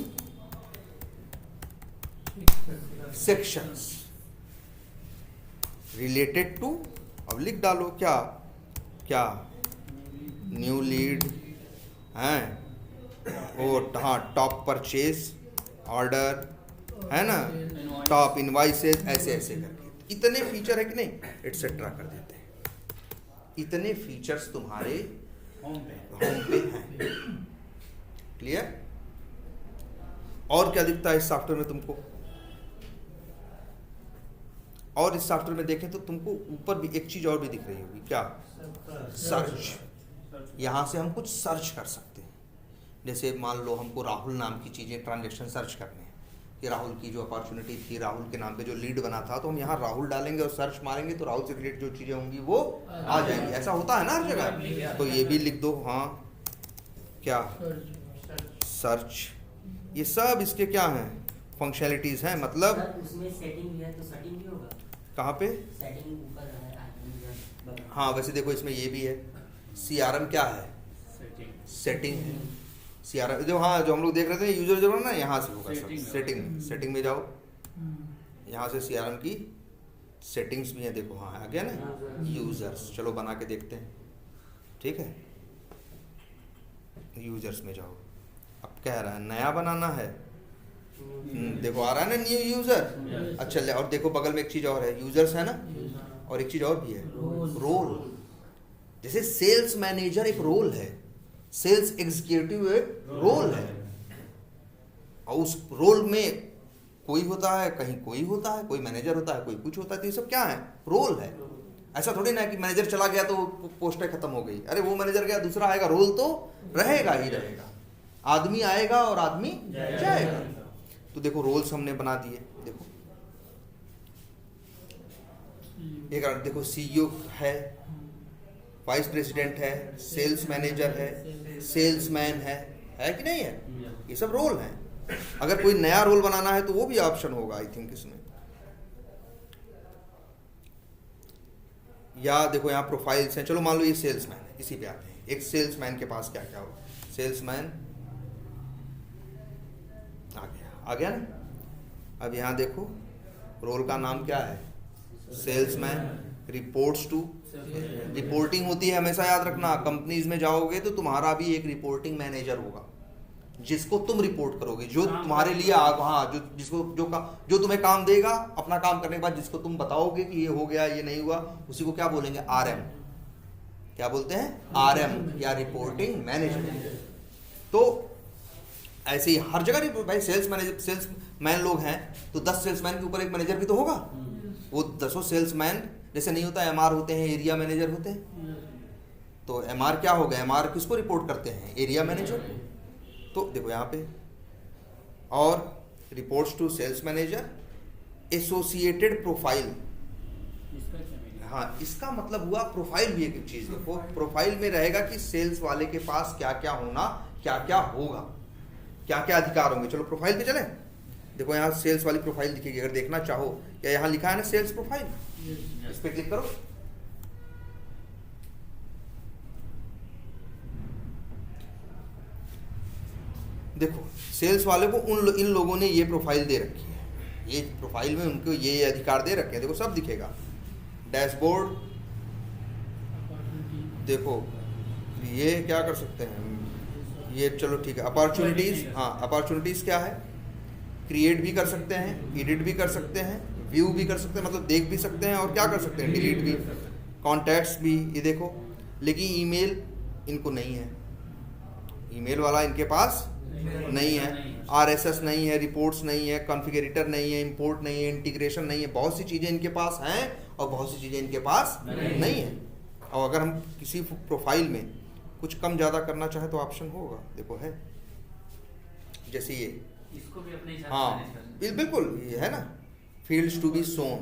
सेक्शंस रिलेटेड टू, अब लिख डालो क्या क्या न्यू लीड हैं, और हाँ टॉप परचेज ऑर्डर है ना, टॉप इनवाइसेस, ऐसे ऐसे करके इतने फीचर है कि नहीं, एटसेट्रा कर देते हैं। इतने फीचर्स तुम्हारे होम होम पे पे हैं। क्लियर? और क्या दिखता है इस सॉफ्टवेयर में तुमको, और इस सॉफ्टवेयर में देखें तो तुमको ऊपर भी एक चीज और भी दिख रही होगी, क्या सर्च। यहां से हम कुछ सर्च कर सकते हैं, जैसे मान लो हमको राहुल नाम की चीजें ट्रांजैक्शन सर्च करने हैं, कि राहुल की जो अपॉर्चुनिटी थी, राहुल के नाम पे जो लीड बना था, तो हम यहाँ राहुल डालेंगे और सर्च मारेंगे तो राहुल से रिलेटेड जो चीजें होंगी वो आ जाएंगी। ऐसा होता है ना हर जगह, तो ये भी लिख दो, हाँ क्या सर्च। ये सब इसके क्या हैं, फंक्शनलिटीज हैं, मतलब उसमें सेटिंग भी है तो सेटिंग भी होगा, कहाँ पे, सेटिंग ऊपर है। हाँ वैसे देखो इसमें ये भी है, CRM क्या है, सेटिंग है। CRM जो, हाँ जो हम लोग देख रहे थे यूजर जो ना, यहाँ से होगा सब, सेटिंग में जाओ, यहाँ से CRM की सेटिंग्स भी हैं, देखो हाँ आ गया ना यूजर्स। चलो बना के देखते हैं, ठीक है, यूजर्स में जाओ, अब कह रहा है नया बनाना है, देखो आ रहा है ना न्यू यूजर। अच्छा और देखो बगल में एक चीज और है, यूजर्स है ना, और एक चीज और भी है रोल। जैसे सेल्स मैनेजर एक रोल है, सेल्स एग्जीक्यूटिव एक रोल है, और उस रोल में कोई होता है, कहीं कोई होता है, कोई मैनेजर होता है, कोई कुछ होता है, तो ये सब क्या है, रोल है। ऐसा थोड़ी ना कि मैनेजर चला गया तो पोस्टें खत्म हो गई, अरे वो मैनेजर गया दूसरा आएगा, रोल तो रहेगा ही रहेगा, आदमी आएगा और आदमी जाएगा। तो देखो रोल्स हमने बना दिए, देखो एक देखो CEO है, वाइस प्रेसिडेंट है, सेल्स मैनेजर है, सेल्समैन है कि नहीं है, ये सब रोल हैं। अगर कोई नया रोल बनाना है तो वो भी ऑप्शन होगा आई थिंक इसमें। या देखो यहाँ प्रोफाइल्स हैं, चलो मान लो ये सेल्समैन है, इसी पे आते हैं, एक सेल्समैन के पास क्या क्या हो, सेल्समैन आ गया ना। अब यहाँ देखो रोल का नाम क्या है, सेल्समैन, रिपोर्ट्स टू, रिपोर्टिंग होती है, हमेशा याद रखना, कंपनीज में जाओगे तो तुम्हारा भी एक रिपोर्टिंग मैनेजर होगा, जिसको तुम रिपोर्ट करोगे, जो तुम्हारे लिए हाँ जो तुम्हें काम देगा, अपना काम करने के बाद जिसको तुम बताओगे कि ये हो गया ये नहीं हुआ, उसी को क्या बोलेंगे, RM। क्या बोलते हैं, RM या रिपोर्टिंग मैनेजर। तो ऐसे ही हर जगह भाई सेल्समैन लोग हैं तो 10 सेल्समैन के ऊपर एक मैनेजर भी तो होगा, वो 10 सेल्समैन जैसे नहीं होता, MR होते हैं, एरिया मैनेजर होते हैं, तो MR क्या होगा, MR किसको रिपोर्ट करते हैं, एरिया मैनेजर। तो देखो यहाँ पे, और reports to sales manager, associated profile, हाँ इसका मतलब हुआ प्रोफाइल भी एक चीज। देखो प्रोफाइल में रहेगा कि सेल्स वाले के पास क्या क्या होना, क्या क्या होगा, क्या क्या अधिकार होंगे। चलो प्रोफाइल पे चलें, देखो यहाँ सेल्स वाली प्रोफाइल दिखेगी, अगर देखना चाहो, या यहाँ लिखा है ना सेल्स प्रोफाइल, इस पे क्लिक करो, देखो सेल्स वाले को इन लोगों ने ये प्रोफाइल दे रखी है, ये प्रोफाइल में उनको ये अधिकार दे रखे हैं, देखो सब दिखेगा, डैशबोर्ड, देखो ये क्या कर सकते हैं ये, चलो ठीक है, अपॉर्चुनिटीज, हाँ अपॉर्चुनिटीज क्या है, क्रिएट भी कर सकते हैं, एडिट भी कर सकते हैं, व्यू भी कर सकते हैं, मतलब देख भी सकते हैं, और क्या कर सकते हैं, डिलीट भी, कॉन्टैक्ट्स भी, ये देखो। लेकिन ईमेल इनको नहीं है, ईमेल वाला इनके पास नहीं है, RSS नहीं है, रिपोर्ट्स नहीं है, कॉन्फ़िगरेटर नहीं है, इंपोर्ट नहीं है, इंटीग्रेशन नहीं है, बहुत सी चीज़ें इनके पास हैं और बहुत सी चीज़ें इनके पास नहीं है। और अगर हम किसी प्रोफाइल में कुछ कम ज़्यादा करना चाहे तो ऑप्शन होगा, देखो है, जैसे ये इसको भी अपने हिसाब हाँ बिल्कुल ये है ना, फील्ड्स टू बी सोन,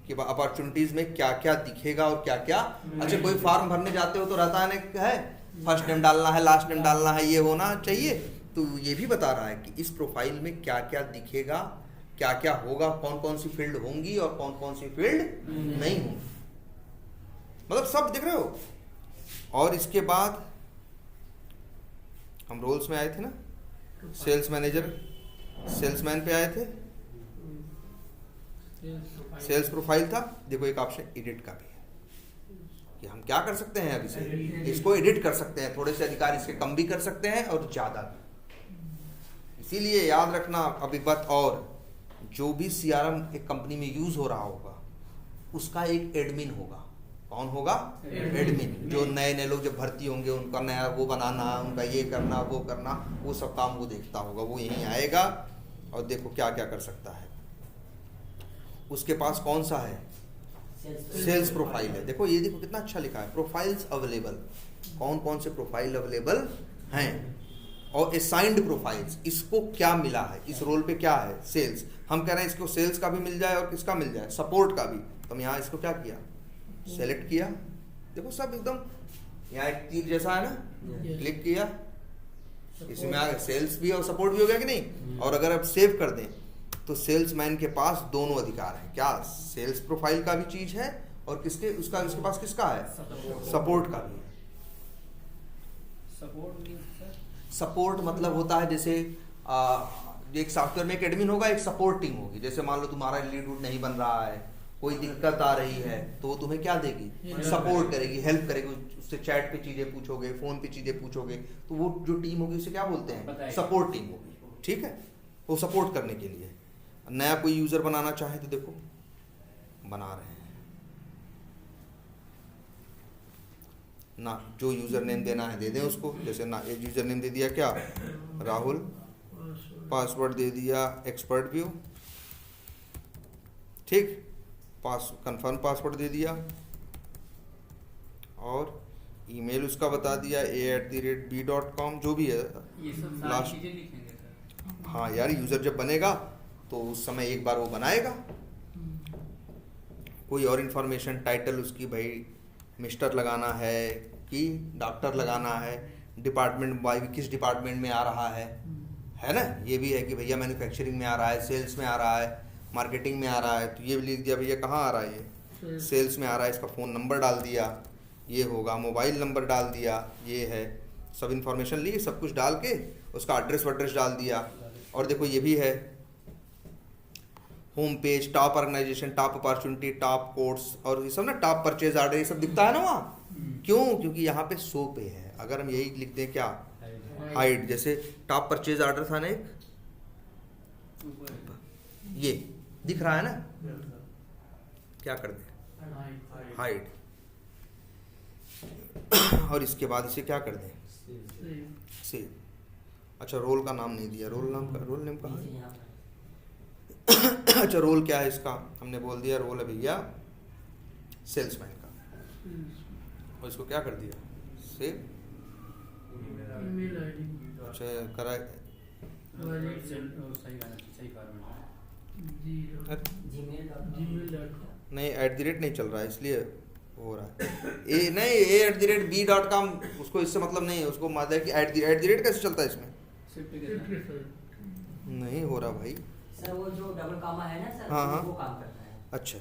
कि अपॉर्चुनिटीज़ में क्या क्या दिखेगा और क्या क्या। अच्छा कोई फॉर्म भरने जाते हो तो रहता है ना, है फर्स्ट नेम डालना है, लास्ट नेम डालना है, ये होना चाहिए, तो ये भी बता रहा है कि इस प्रोफाइल में क्या क्या दिखेगा, क्या क्या होगा, कौन कौन सी फील्ड होंगी और कौन कौन सी फील्ड नहीं होंगी, मतलब सब दिख रहे हो। और इसके बाद हम रोल्स में आए थे ना, सेल्स मैनेजर, सेल्समैन पे आए थे, सेल्स प्रोफाइल था। देखो एक ऑप्शन एडिट का भी है कि हम क्या कर सकते हैं, अभी से इसको एडिट कर सकते हैं, थोड़े से अधिकार इसके कम भी कर सकते हैं और ज्यादा भी। इसीलिए याद रखना अब एक बात और, जो भी सीआरएम एक कंपनी में यूज हो रहा होगा उसका एक एडमिन होगा। कौन होगा? एडमिन। जो नए नए लोग जब भर्ती होंगे उनका नया वो बनाना, उनका ये करना वो करना, वो सब काम वो देखता होगा। वो यहीं आएगा और देखो क्या क्या कर सकता है। उसके पास कौन सा है? सेल्स प्रोफाइल है। देखो ये देखो कितना अच्छा लिखा है, प्रोफाइल्स अवेलेबल। कौन कौन से प्रोफाइल अवेलेबल हैं और असाइंड प्रोफाइल्स, इसको क्या मिला है, इस रोल पे क्या है, सेल्स। हम कह रहे हैं इसको सेल्स का भी मिल जाए और किसका मिल जाए, सपोर्ट का भी। तो हम यहाँ इसको क्या किया, सेलेक्ट किया। देखो सब एकदम यहाँ एक तीर जैसा है ना, क्लिक किया, इसमें आ गया सेल्स भी और सपोर्ट भी हो गया कि नहीं। और अगर आप सेव कर दें तो सेल्समैन के पास दोनों अधिकार हैं। क्या? सेल्स प्रोफाइल का भी चीज है और किसके उसका उसके पास किसका है, सपोर्ट का भी है। सपोर्ट मतलब होता है जैसे एक सॉफ्टवेयर में एक एडमिन होगा, एक सपोर्ट टीम होगी। जैसे मान लो तुम्हारा लीड वूड नहीं बन रहा है, कोई दिक्कत आ रही है, तो वो तुम्हें क्या देगी, सपोर्ट करेगी, हेल्प करेगी। उससे चैट पे चीजें पूछोगे, फोन पे चीजें पूछोगे, तो वो जो टीम होगी उसे क्या बोलते हैं, सपोर्ट टीम होगी। ठीक है, वो सपोर्ट करने के लिए। नया कोई यूजर बनाना चाहे तो देखो बना रहे हैं ना, जो यूजर नेम देना है दे दें उसको। जैसे ना एक यूजर नेम दे दिया क्या, राहुल, पासवर्ड दे दिया एक्सपर्ट व्यू, ठीक, कंफर्म पासवर्ड दे दिया और ईमेल उसका बता दिया a@b.com, जो भी है ये सब सारी लास्ट। चीजें लिखेंगे सर। हाँ यार, यूजर जब बनेगा तो उस समय एक बार वो बनाएगा। कोई और इन्फॉर्मेशन, टाइटल उसकी भाई मिस्टर लगाना है कि डॉक्टर लगाना है, डिपार्टमेंट भाई किस डिपार्टमेंट में आ रहा है ना। ये भी है कि भैया मैन्युफैक्चरिंग में आ रहा है, सेल्स में आ रहा है, मार्केटिंग में आ रहा है, तो ये भी लिख दिया भैया कहाँ आ रहा है, ये सेल्स में आ रहा है। इसका फ़ोन नंबर डाल दिया, ये होगा, मोबाइल नंबर डाल दिया, ये है, सब इन्फॉर्मेशन ली, सब कुछ डाल के उसका एड्रेस वड्रेस डाल दिया। और देखो ये भी है home page, top organisation, top opportunity, top course और ये सब ना, टॉप परचेज ऑर्डर, ये सब दिखता है ना वहाँ। क्यों? क्योंकि यहाँ पे शो पे है। अगर हम यही लिख दें क्या, हाइड, जैसे टॉप परचेज ऑर्डर था ना एक, ये दिख रहा है ना, क्या कर दें, हाइड। और इसके बाद इसे क्या कर दें, सेव। अच्छा, रोल का नाम नहीं दिया, रोल नेम का है। अच्छा, रोल क्या है इसका, हमने बोल दिया रोल है भैया सेल्समैन का, और इसको क्या कर दिया, सेव। अच्छा करा, नहीं @ नहीं चल रहा है इसलिए हो रहा है। a@b.com, उसको इससे मतलब नहीं है, उसको मतलब कि @ कैसे चलता है इसमें, नहीं हो रहा भाई सर। वो जो डबल कामा है ना सर, हाँ, वो काम करता है। अच्छा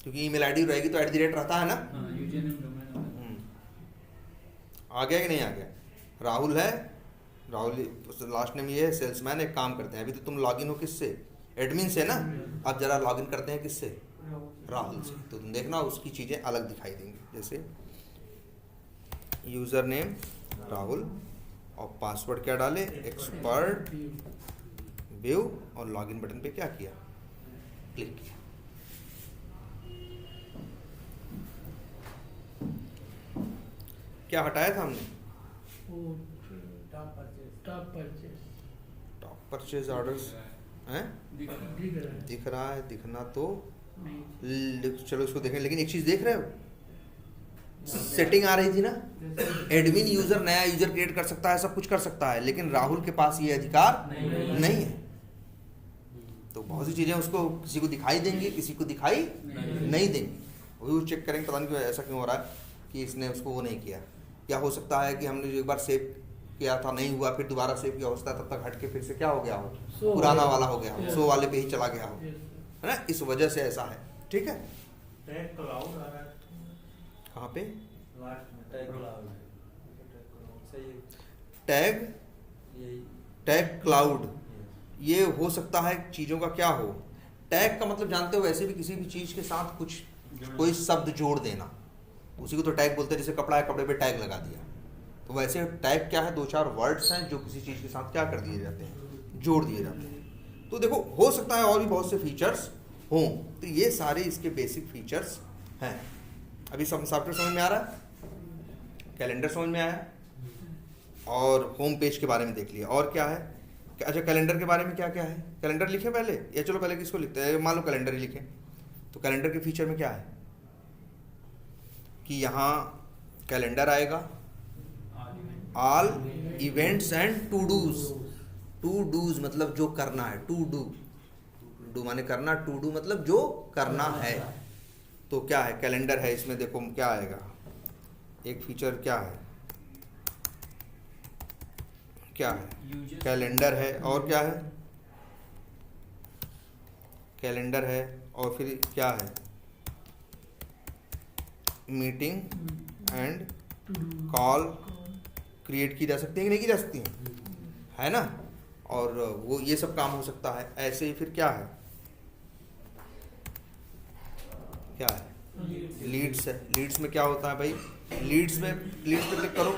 क्योंकि ईमेल आईडी रहेगी तो @ रहता है ना। आ गया कि नहीं आ गया? राहुल है, राहुल लास्ट नेम ये है, सेल्समैन। एक काम करते हैं, अभी तो तुम लॉगिन हो किससे, एडमिन से ना। अब जरा लॉगिन करते हैं किससे, राहुल से। तो तुम देखना उसकी चीज़ें अलग दिखाई देंगी। जैसे यूज़र नेम राहुल और पासवर्ड क्या डाले, एक्सपर्ट व्यू, और लॉगिन बटन पे क्या किया, क्लिक किया। क्या हटाया था हमने, टॉप परचेज ऑर्डर्स हैं, दिख रहा है, दिखना तो चलो इसको देखें। लेकिन एक चीज देख रहे हो, सेटिंग आ रही थी ना, एडमिन यूजर नया यूजर क्रिएट कर सकता है, सब कुछ कर सकता है, लेकिन राहुल के पास ये अधिकार नहीं है। तो बहुत सी चीजें उसको किसी को दिखाई देंगी, किसी को दिखाई नहीं देंगी। वही चेक करेंगे, पता नहीं क्यों ऐसा क्यों हो रहा है कि इसने उसको वो नहीं किया। क्या हो सकता है कि हमने जो एक बार सेव किया था नहीं हुआ, फिर दोबारा सेव की अवस्था तब तक हट के फिर से क्या हो गया हो, पुराना वाला हो गया हो, सो वाले पे ही चला गया हो, है ना। इस वजह से ऐसा है, ठीक है। टैग क्लाउड आ रहा है कहाँ पे लास्ट में, टैग क्लाउड सही टैग यही टैग क्लाउड, ये हो सकता है चीज़ों का क्या हो। टैग का मतलब जानते हो, वैसे भी किसी भी चीज़ के साथ कुछ कोई शब्द जोड़ देना, उसी को तो टैग बोलते हैं। जैसे कपड़ा है, कपड़े पे टैग लगा दिया, तो वैसे टैग क्या है, 2-4 वर्ड्स हैं जो किसी चीज़ के साथ क्या कर दिए जाते हैं, जोड़ दिए जाते हैं। तो देखो हो सकता है और भी बहुत से फीचर्स हों, तो ये सारे इसके बेसिक फीचर्स हैं। अभी सब सॉफ्टवेयर समझ में आ रहा है, कैलेंडर समझ में आया, और होम पेज के बारे में देख लिया। और क्या है, अच्छा कैलेंडर के बारे में क्या क्या है, कैलेंडर लिखे पहले, या चलो पहले किसको लिखते हैं, मान लो कैलेंडर ही लिखें। तो कैलेंडर के फीचर में क्या है कि यहाँ कैलेंडर आएगा, all events and to dos. To dos मतलब जो करना है, टू डू, डू माने करना, टू डू मतलब जो करना है। तो क्या है, कैलेंडर है, इसमें देखो क्या आएगा, एक फीचर क्या है, क्या है, कैलेंडर है, और क्या है, कैलेंडर है, और फिर क्या है, मीटिंग एंड कॉल क्रिएट की जा सकती है कि नहीं की जा सकती है ना। और वो ये सब काम हो सकता है। ऐसे ही फिर क्या है, क्या है, लीड्स है। लीड्स में क्या होता है भाई, लीड्स पे क्लिक करो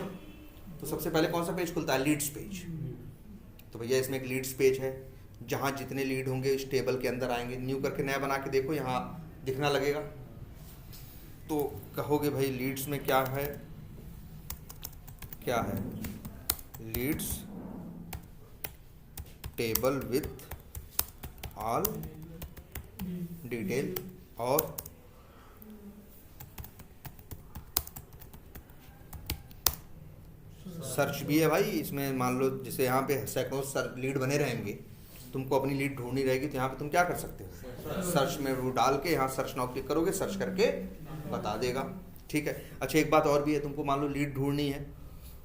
तो सबसे पहले कौन सा पेज खुलता है, लीड्स पेज। तो भैया इसमें एक लीड्स पेज है, जहाँ जितने लीड होंगे इस टेबल के अंदर आएंगे। न्यू करके नया बना के देखो, यहाँ दिखना लगेगा। तो कहोगे भाई लीड्स में क्या है, क्या है, leads table with all detail, और सर्च भी है भाई इसमें। मान लो जैसे यहाँ पे सैकड़ों लीड बने रहेंगे, तुमको अपनी लीड ढूंढनी रहेगी, तो यहाँ पे तुम क्या कर सकते हो, सर्च में वो डाल के यहाँ सर्च नाउ क्लिक करोगे, सर्च करके बता देगा, ठीक है। अच्छा एक बात और भी है, तुमको मान लो लीड ढूंढनी है,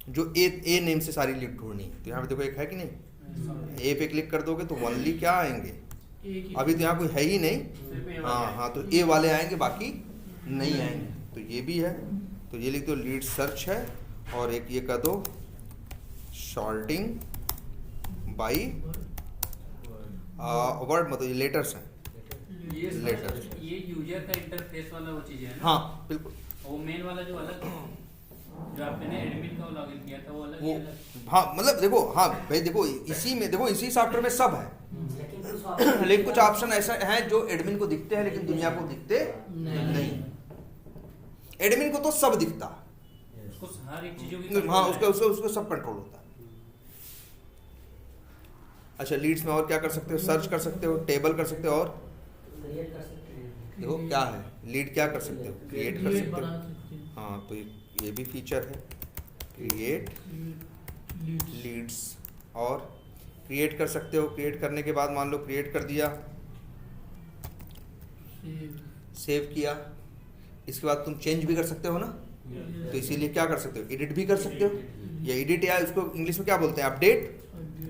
जो ए नेम से सारी लीड ढूंढनी है, तो यहाँ पे देखो एक है कि नहीं, ए पे क्लिक कर दोगे तो ओनली क्या आएंगे, अभी तो यहाँ कोई है ही नहीं, हाँ तो ए वाले आएंगे, बाकी नहीं आएंगे। तो ये भी है, तो ये लिख दो लीड सर्च है, और एक ये कर दो सॉर्टिंग बाई वर्ड, मतलब ये लेटर्स हैं, ये लेटर्स। ये यूजर का इंटरफेस वाला वो चीज है ना? हाँ बिल्कुल, वो मेन वाला जो अलग जो आपने एडमिन का लॉगिन किया था वो अलग वो ही अलग। हाँ मतलब देखो, हाँ भाई देखो इसी में, देखो इसी सॉफ्टवेयर में सब है, लेकिन कुछ ऑप्शन ऐसा है जो एडमिन को दिखते हैं लेकिन दुनिया को दिखते नहीं। एडमिन को तो सब दिखता है, उसको हर एक चीजों की हाँ उसको सब कंट्रोल होता है। अच्छा लीड्स में और क्या कर सकते हो, सर्च कर सकते हो, टेबल कर सकते हो, और क्रिएट कर सकते हैं। देखो क्या है, लीड क्या कर सकते हो, क्रिएट कर सकते हो। हाँ तो ये भी फीचर है, क्रिएट लीड्स, और क्रिएट कर सकते हो। क्रिएट करने के बाद मान लो क्रिएट कर दिया, सेव किया, इसके बाद तुम चेंज भी कर सकते हो ना, तो इसीलिए क्या कर सकते हो, एडिट भी कर सकते हो, या एडिट या उसको इंग्लिश में क्या बोलते हैं, अपडेट।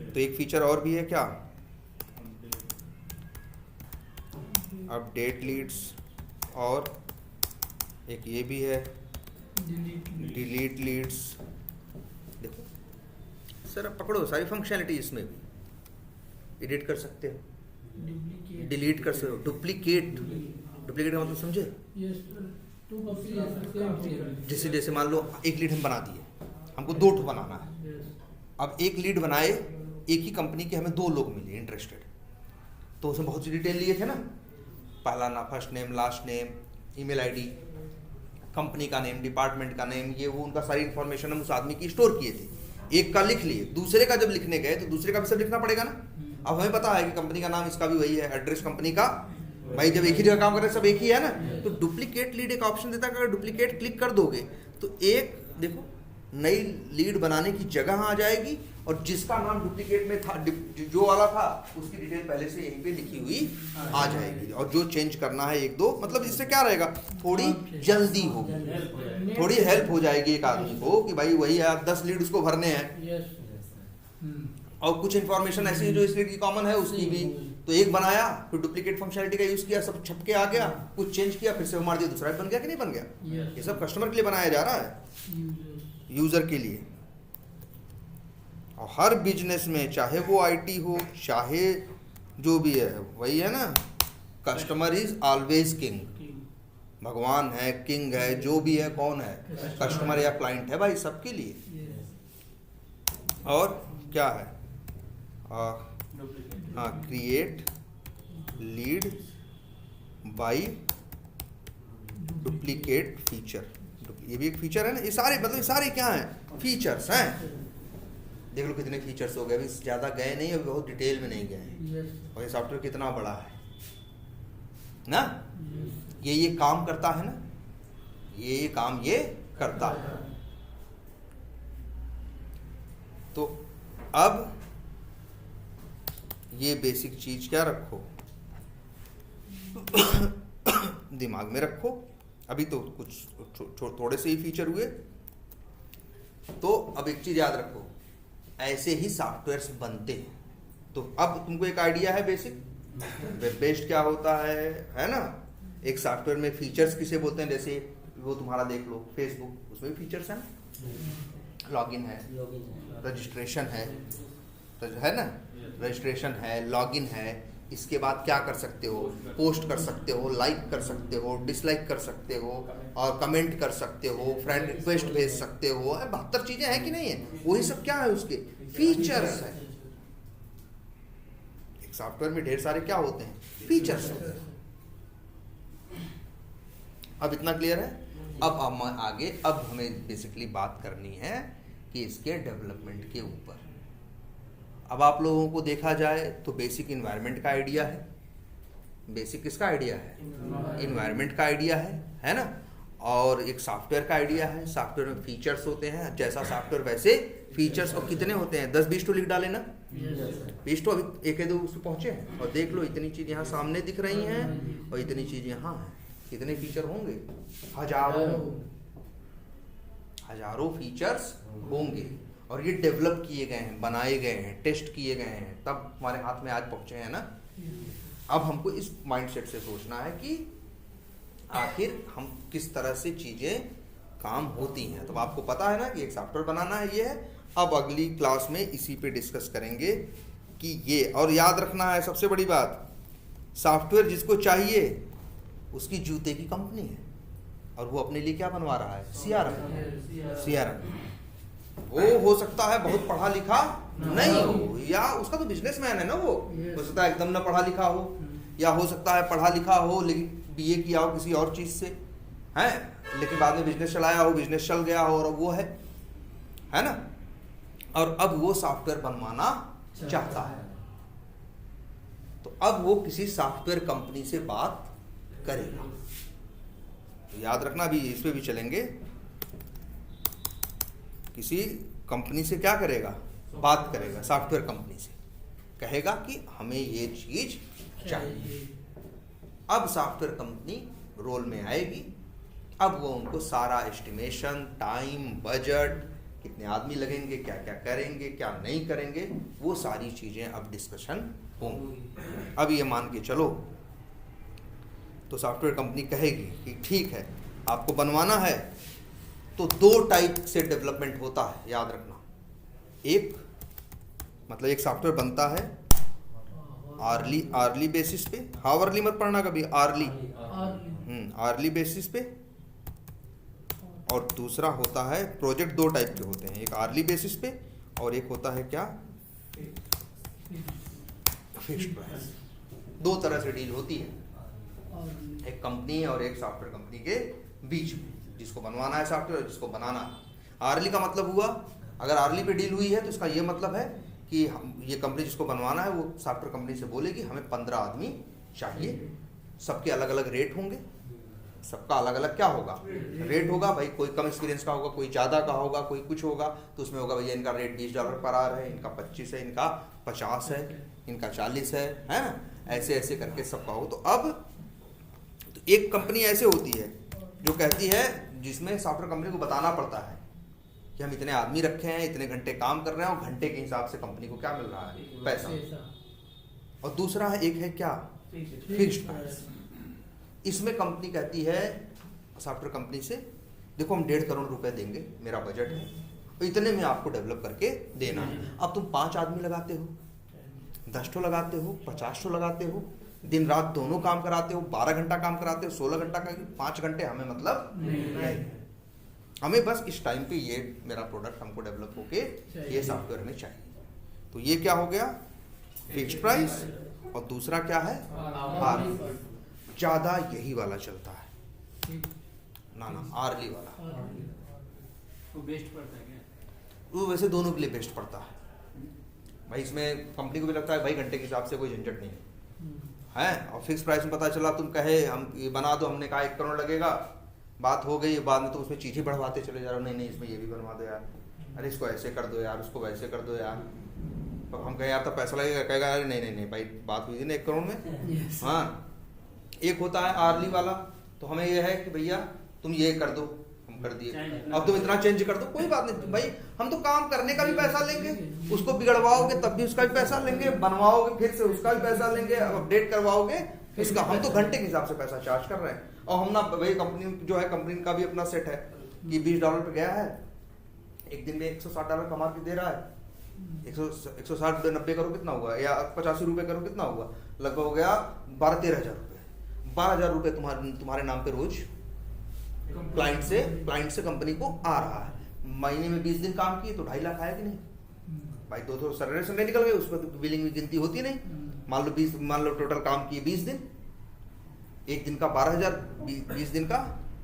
तो एक फीचर और भी है क्या, अपडेट लीड्स, और एक ये भी है डिलीट लीड्स। देखो सर अब पकड़ो सारी फंक्शनलिटी इसमें भी, एडिट कर सकते हो, डिलीट कर सकते हो, डुप्लीकेट का मतलब समझे, जैसे मान लो एक लीड हम बना दिए, हमको 2 ठो बनाना है। अब एक लीड बनाए, एक ही कंपनी के हमें 2 लोग मिले इंटरेस्टेड, तो उसमें बहुत सी डिटेल लिए थे ना, पहला ना, first name, last name, email ID, company का नेम, डिपार्टमेंट का नेम, ये वो उनका सारी इन्फॉर्मेशन हम उस आदमी की स्टोर किए थे। एक का लिख लिए, दूसरे का जब लिखने गए तो दूसरे का भी सब लिखना पड़ेगा ना। अब हमें पता है कि कंपनी का नाम इसका भी वही है, एड्रेस कंपनी का, भाई जब एक ही जगह काम कर रहे हैं सब एक ही है ना। तो डुप्लीकेट लीड एक ऑप्शन देता है, अगर डुप्लीकेट क्लिक कर दोगे तो एक देखो नई लीड बनाने की जगह आ जाएगी और जिसका नाम डुप्लीकेट में था, जो वाला था, उसकी डिटेल पहले से यहीं पे लिखी हुई आ जाएगी। और जो चेंज करना है एक दो, मतलब इससे क्या रहेगा, थोड़ी जल्दी होगी, थोड़ी हेल्प हो जाएगी एक आदमी को कि भाई वही है 10 लीड उसको भरने हैं और कुछ इन्फॉर्मेशन ऐसी है जो इस लीड की कॉमन है उसकी भी, तो एक बनाया, फिर डुप्लीकेट फंक्शनलिटी का यूज किया, सब छप के आ गया, कुछ चेंज किया, फिर से वो मार दिया, दूसरा बन गया कि नहीं बन गया। ये सब कस्टमर के लिए बनाया जा रहा है, यूजर के लिए। और हर बिजनेस में, चाहे वो आईटी हो, चाहे जो भी है, वही है ना, कस्टमर इज ऑलवेज किंग। भगवान है, किंग है, जो भी है, कौन है, कस्टमर या क्लाइंट है भाई, सबके लिए। और क्या है, हाँ, create lead by duplicate feature, ये भी एक फीचर है ना। ये सारे मतलब ये सारे क्या हैं, फीचर्स हैं। देख लो कितने फीचर्स हो गए, अभी ज़्यादा गए नहीं, अभी बहुत डिटेल में नहीं गए। और ये सॉफ्टवेयर कितना बड़ा है ना, ये काम करता है ना, ये काम ये करता है। तो अब ये बेसिक चीज क्या रखो, दिमाग में रखो। अभी तो कुछ थोड़े से ही फीचर हुए, तो अब एक चीज याद रखो, ऐसे ही सॉफ्टवेयर्स बनते हैं। तो अब तुमको एक आइडिया है बेसिक, वेब बेस्ड क्या होता है ना। एक सॉफ्टवेयर में फीचर्स किसे बोलते हैं, जैसे वो तुम्हारा देख लो फेसबुक, उसमें भी फीचर्स हैं, लॉगिन है, रजिस्ट्रेशन है ना, रजिस्ट्रेशन है, लॉगिन है। इसके बाद क्या कर सकते हो, पोस्ट कर सकते हो, लाइक कर सकते हो, डिसलाइक कर सकते हो, और कमेंट कर सकते हो, फ्रेंड रिक्वेस्ट भेज सकते हो। 72 चीजें हैं कि नहीं है, वही सब क्या है, उसके फीचर्स है। एक सॉफ्टवेयर में ढेर सारे क्या होते हैं, फीचर्स होते हैं। अब इतना क्लियर है। अब हम आगे, अब हमें बेसिकली बात करनी है कि इसके डेवलपमेंट के ऊपर। अब आप लोगों को देखा जाए तो बेसिक इन्वायरमेंट का आइडिया है, बेसिक किसका आइडिया है, इन्वायरमेंट का आइडिया है ना। और एक सॉफ्टवेयर का आइडिया है, सॉफ्टवेयर में फीचर्स होते हैं, जैसा सॉफ्टवेयर वैसे फीचर्स। और कितने होते हैं, 10-20 तो लिख डाले ना, 20 तो अभी 1-2 से पहुंचे हैं। और देख लो इतनी चीज यहाँ सामने दिख रही हैं और इतनी चीज यहाँ है, कितने फीचर होंगे, हजारों फीचर्स होंगे। और ये डेवलप किए गए हैं, बनाए गए हैं, टेस्ट किए गए हैं, तब हमारे हाथ में आज पहुंचे हैं ना। अब हमको इस माइंडसेट से सोचना है कि आखिर हम किस तरह से चीजें काम होती हैं। तो आपको पता है ना कि एक सॉफ्टवेयर बनाना है, ये है। अब अगली क्लास में इसी पे डिस्कस करेंगे कि ये, और याद रखना है सबसे बड़ी बात, सॉफ्टवेयर जिसको चाहिए उसकी जूते की कंपनी है, और वो अपने लिए क्या बनवा रहा है, CRM। वो हो सकता है बहुत पढ़ा लिखा नहीं हो, या उसका तो बिजनेसमैन है ना, वो हो सकता है एकदम ना पढ़ा लिखा हो, या हो सकता है पढ़ा लिखा हो लेकिन BA किया हो किसी और चीज से, है, लेकिन बाद में बिजनेस चलाया हो, बिजनेस चल गया हो, और वो है ना। और अब वो सॉफ्टवेयर बनवाना चाहता है, तो अब वो किसी सॉफ्टवेयर कंपनी से बात करेगा। तो याद रखना, अभी इस पे भी चलेंगे, किसी कंपनी से क्या करेगा, बात करेगा, सॉफ्टवेयर कंपनी से कहेगा कि हमें ये चीज चाहिए। अब सॉफ्टवेयर कंपनी रोल में आएगी, अब वो उनको सारा एस्टिमेशन, टाइम, बजट, कितने आदमी लगेंगे, क्या क्या करेंगे, क्या नहीं करेंगे, वो सारी चीजें अब डिस्कशन होंगी। अब ये मान के चलो, तो सॉफ्टवेयर कंपनी कहेगी कि ठीक है, आपको बनवाना है। तो 2 टाइप से डेवलपमेंट होता है, याद रखना। एक मतलब एक सॉफ्टवेयर बनता है आर्ली बेसिस पे, हावरली मत पढ़ना कभी, आर्ली बेसिस पे। और दूसरा होता है प्रोजेक्ट, 2 टाइप के होते हैं, एक आर्ली बेसिस पे और एक होता है क्या, फिक्स्ड प्राइस। 2 तरह से डील होती है, एक कंपनी और एक सॉफ्टवेयर कंपनी के बीच में, जिसको बनवाना है सॉफ्टवेयर, जिसको बनाना है। आर्ली का मतलब हुआ, अगर आर्ली पे डील हुई है तो इसका ये मतलब है कि हम, ये कंपनी जिसको बनवाना है वो सॉफ्टवेयर कंपनी से बोलेगी हमें 15 आदमी चाहिए, सबके अलग अलग रेट होंगे, सबका अलग अलग क्या होगा, रेट होगा भाई। कोई कम एक्सपीरियंस का होगा, कोई ज़्यादा का होगा, कोई कुछ होगा, तो उसमें होगा भैया इनका रेट $20 पर आवर है, इनका 25 है, इनका 50 है, इनका 40 है ना, ऐसे ऐसे करके सबका हो। तो अब तो एक कंपनी ऐसे होती है जो कहती है, जिसमें सॉफ्टवेयर कंपनी को बताना पड़ता है कि हम इतने आदमी रखे हैं, इतने घंटे काम कर रहे हैं, और घंटे के हिसाब से कंपनी को क्या मिल रहा है, पैसा। और दूसरा है, एक है क्या, फिक्स्ड प्राइस। इसमें कंपनी कहती है सॉफ्टवेयर कंपनी से, देखो हम 1.5 करोड़ रुपए देंगे, मेरा बजट है, तो इतने में आपको डेवलप करके देना है। अब तुम 5 आदमी लगाते हो, 10 ठो लगाते हो, 50 ठो लगाते हो, दिन रात दोनों काम कराते हो, 12 घंटा काम कराते हो, 16 घंटा का, 5 घंटे हमें मतलब नहीं। हमें बस इस टाइम पे ये मेरा प्रोडक्ट हमको डेवलप होके ये सॉफ्टवेयर में चाहिए। तो ये क्या हो गया, फिक्स्ड प्राइस। और दूसरा क्या है, आरली। ज़्यादा यही वाला चलता है ना, आरली वाला वो बेस्ट पड़ता है क्या? वो वैसे दोनों के लिए बेस्ट पड़ता है भाई। इसमें कंपनी को भी लगता है भाई घंटे के हिसाब से कोई झंझट नहीं है। और फिक्स प्राइस में पता चला, तुम कहे हम ये बना दो, हमने कहा 1 करोड़ लगेगा, बात हो गई, बाद में तो उसमें चीज़ें बढ़वाते चले जा रहे हो, नहीं नहीं इसमें ये भी बनवा दो यार, अरे इसको ऐसे कर दो यार, उसको वैसे कर दो यार। तो हम कहें यार तो पैसा लगेगा, कहेगा अरे नहीं नहीं नहीं भाई, बात हुई थी ना 1 करोड़ में। हाँ, एक होता है आरली वाला, तो हमें यह है कि भैया तुम ये कर दो, हम कर दिए, अब तुम इतना चेंज कर दो, कोई बात नहीं भाई, हम तो काम करने का भी पैसा लेंगे, उसको बिगड़वाओगे तब भी उसका भी पैसा लेंगे, बनवाओगे फिर से उसका भी पैसा लेंगे, अपडेट करवाओगे इसका, हम तो घंटे के हिसाब से पैसा चार्ज कर रहे हैं। और हम ना भाई, कंपनी जो है, कंपनी का भी अपना सेट है कि $20 पे गया है, एक दिन में $160 कमा के दे रहा है, 160 90 करो कितना हुआ, या 85 रुपये करो कितना हुआ, लगभग हो गया 12-13 हज़ार रुपये। 12 हज़ार रुपये तुम्हारे नाम पे रोज क्लाइंट से कंपनी को आ रहा है। महीने में 20 दिन काम किए तो 2.5 लाख आया कि नहीं भाई। 200 सैटरडे संडे निकल गए, उसमें तो बिलिंग में गिनती होती नहीं। मान लो टोटल काम किए 20 दिन, एक दिन का 12,000, 20 दिन का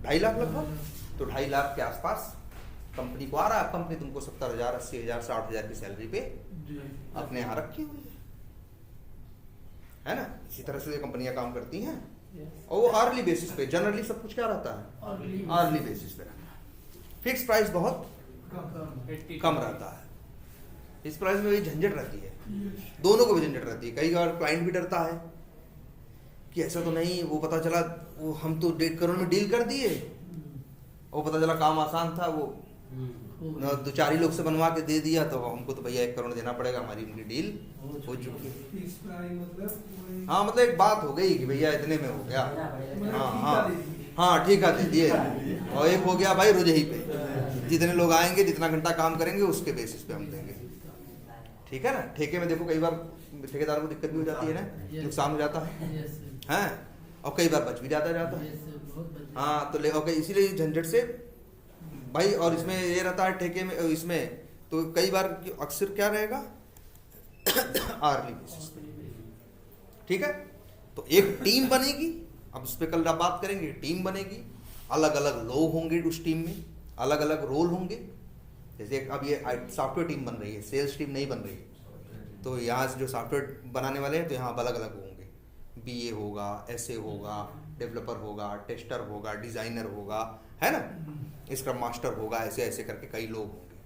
2.5 लाख लगभग, तो 2.5 लाख के आसपास कंपनी को आ रहा है। कंपनी तुमको 70,000, 80,000, 60,000 की सैलरी पे अपने यहाँ रखी हुई है ना। इसी तरह से कंपनियां काम करती हैं। और वो आर्ली बेसिस पे, जनरली सब कुछ क्या रहता है, आर्ली बेसिस पे रहता है। फिक्स प्राइस बहुत कम रहता है। इस प्राइस में भी झंझट रहती है, दोनों को भी झंझट रहती है। कई बार क्लाइंट भी डरता है कि ऐसा तो नहीं, वो पता चला वो हम तो 1.5 करोड़ में डील कर दिए, वो पता चला काम आसान था, वो 2-4 ही लोग से बनवा के दे दिया, तो हमको तो भैया 1 करोड़ देना पड़ेगा, हमारी उनकी डील हो चुकी है। हाँ, मतलब एक बात हो गई कि भैया इतने में हो गया, हाँ ठीका दे दिए। और एक हो गया भाई रुझही पे, जितने लोग आएंगे, जितना घंटा काम करेंगे, उसके बेसिस पे हम देंगे। ठीक है ना। ठेके में देखो कई बार ठेकेदार को दिक्कत भी हो जाती है ना, नुकसान हो जाता है, और कई बार बच भी जाता है। हाँ, तो ओके, इसीलिए झंझट से भाई। और इसमें ये रहता है ठेके में, इसमें तो कई बार अक्सर क्या रहेगा, आर्ली बेसिस पे। ठीक है, तो एक टीम बनेगी, अब उस पर कल बात करेंगे। टीम बनेगी, अलग अलग लोग होंगे उस टीम में, अलग अलग रोल होंगे। जैसे अब ये सॉफ्टवेयर टीम बन रही है, सेल्स टीम नहीं बन रही है, तो यहाँ से जो सॉफ्टवेयर बनाने वाले हैं तो यहाँ अलग अलग होंगे। BA होगा, SA होगा, डेवलपर होगा, टेस्टर होगा, डिज़ाइनर होगा, है ना, स्क्रम मास्टर होगा, ऐसे ऐसे करके कई लोग होंगे।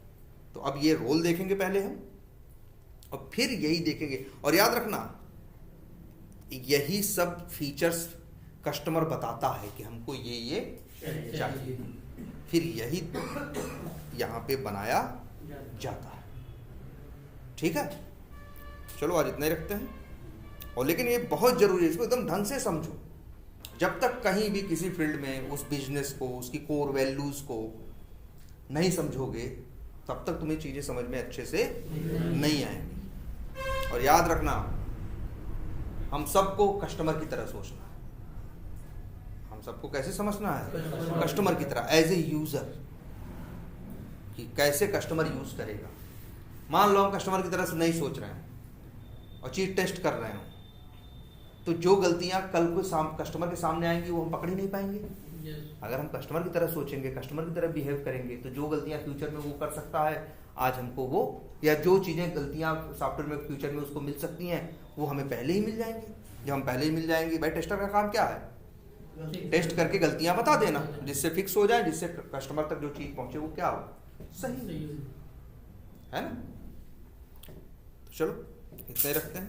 तो अब ये रोल देखेंगे पहले हम, और फिर यही देखेंगे। और याद रखना, यही सब फीचर्स कस्टमर बताता है कि हमको ये चाहिए, फिर यही यहाँ पे बनाया जाता है। ठीक है, चलो आज इतना ही रखते हैं। और लेकिन ये बहुत जरूरी है, इसको एकदम ढंग से समझो। जब तक कहीं भी किसी फील्ड में उस बिजनेस को, उसकी कोर वैल्यूज को नहीं समझोगे, तब तक तुम्हें चीजें समझ में अच्छे से नहीं आएंगी। और याद रखना, हम सबको कस्टमर की तरह सोचना है। हम सबको कैसे समझना है, कस्टमर की तरह, एज ए यूजर, कि कैसे कस्टमर यूज करेगा। मान लो हम कस्टमर की तरह से नहीं सोच रहे हैं और चीज टेस्ट कर रहे हो, तो जो गलतियां कल को कस्टमर के सामने आएंगी वो हम पकड़ ही नहीं पाएंगे। अगर हम कस्टमर की तरह सोचेंगे, कस्टमर की तरह बिहेव करेंगे, तो जो गलतियां फ्यूचर में वो कर सकता है आज हमको वो, या जो चीज़ें गलतियां सॉफ्टवेयर में फ्यूचर में उसको मिल सकती हैं, वो हमें पहले ही मिल जाएंगी। जब हम पहले ही मिल जाएंगे, भाई टेस्टर का काम क्या है, टेस्ट करके गलतियां बता देना, जिससे फिक्स हो जाए, जिससे कस्टमर तक जो चीज पहुंचे वो क्या हो, सही है ना। तो चलो इतना ही रखते हैं।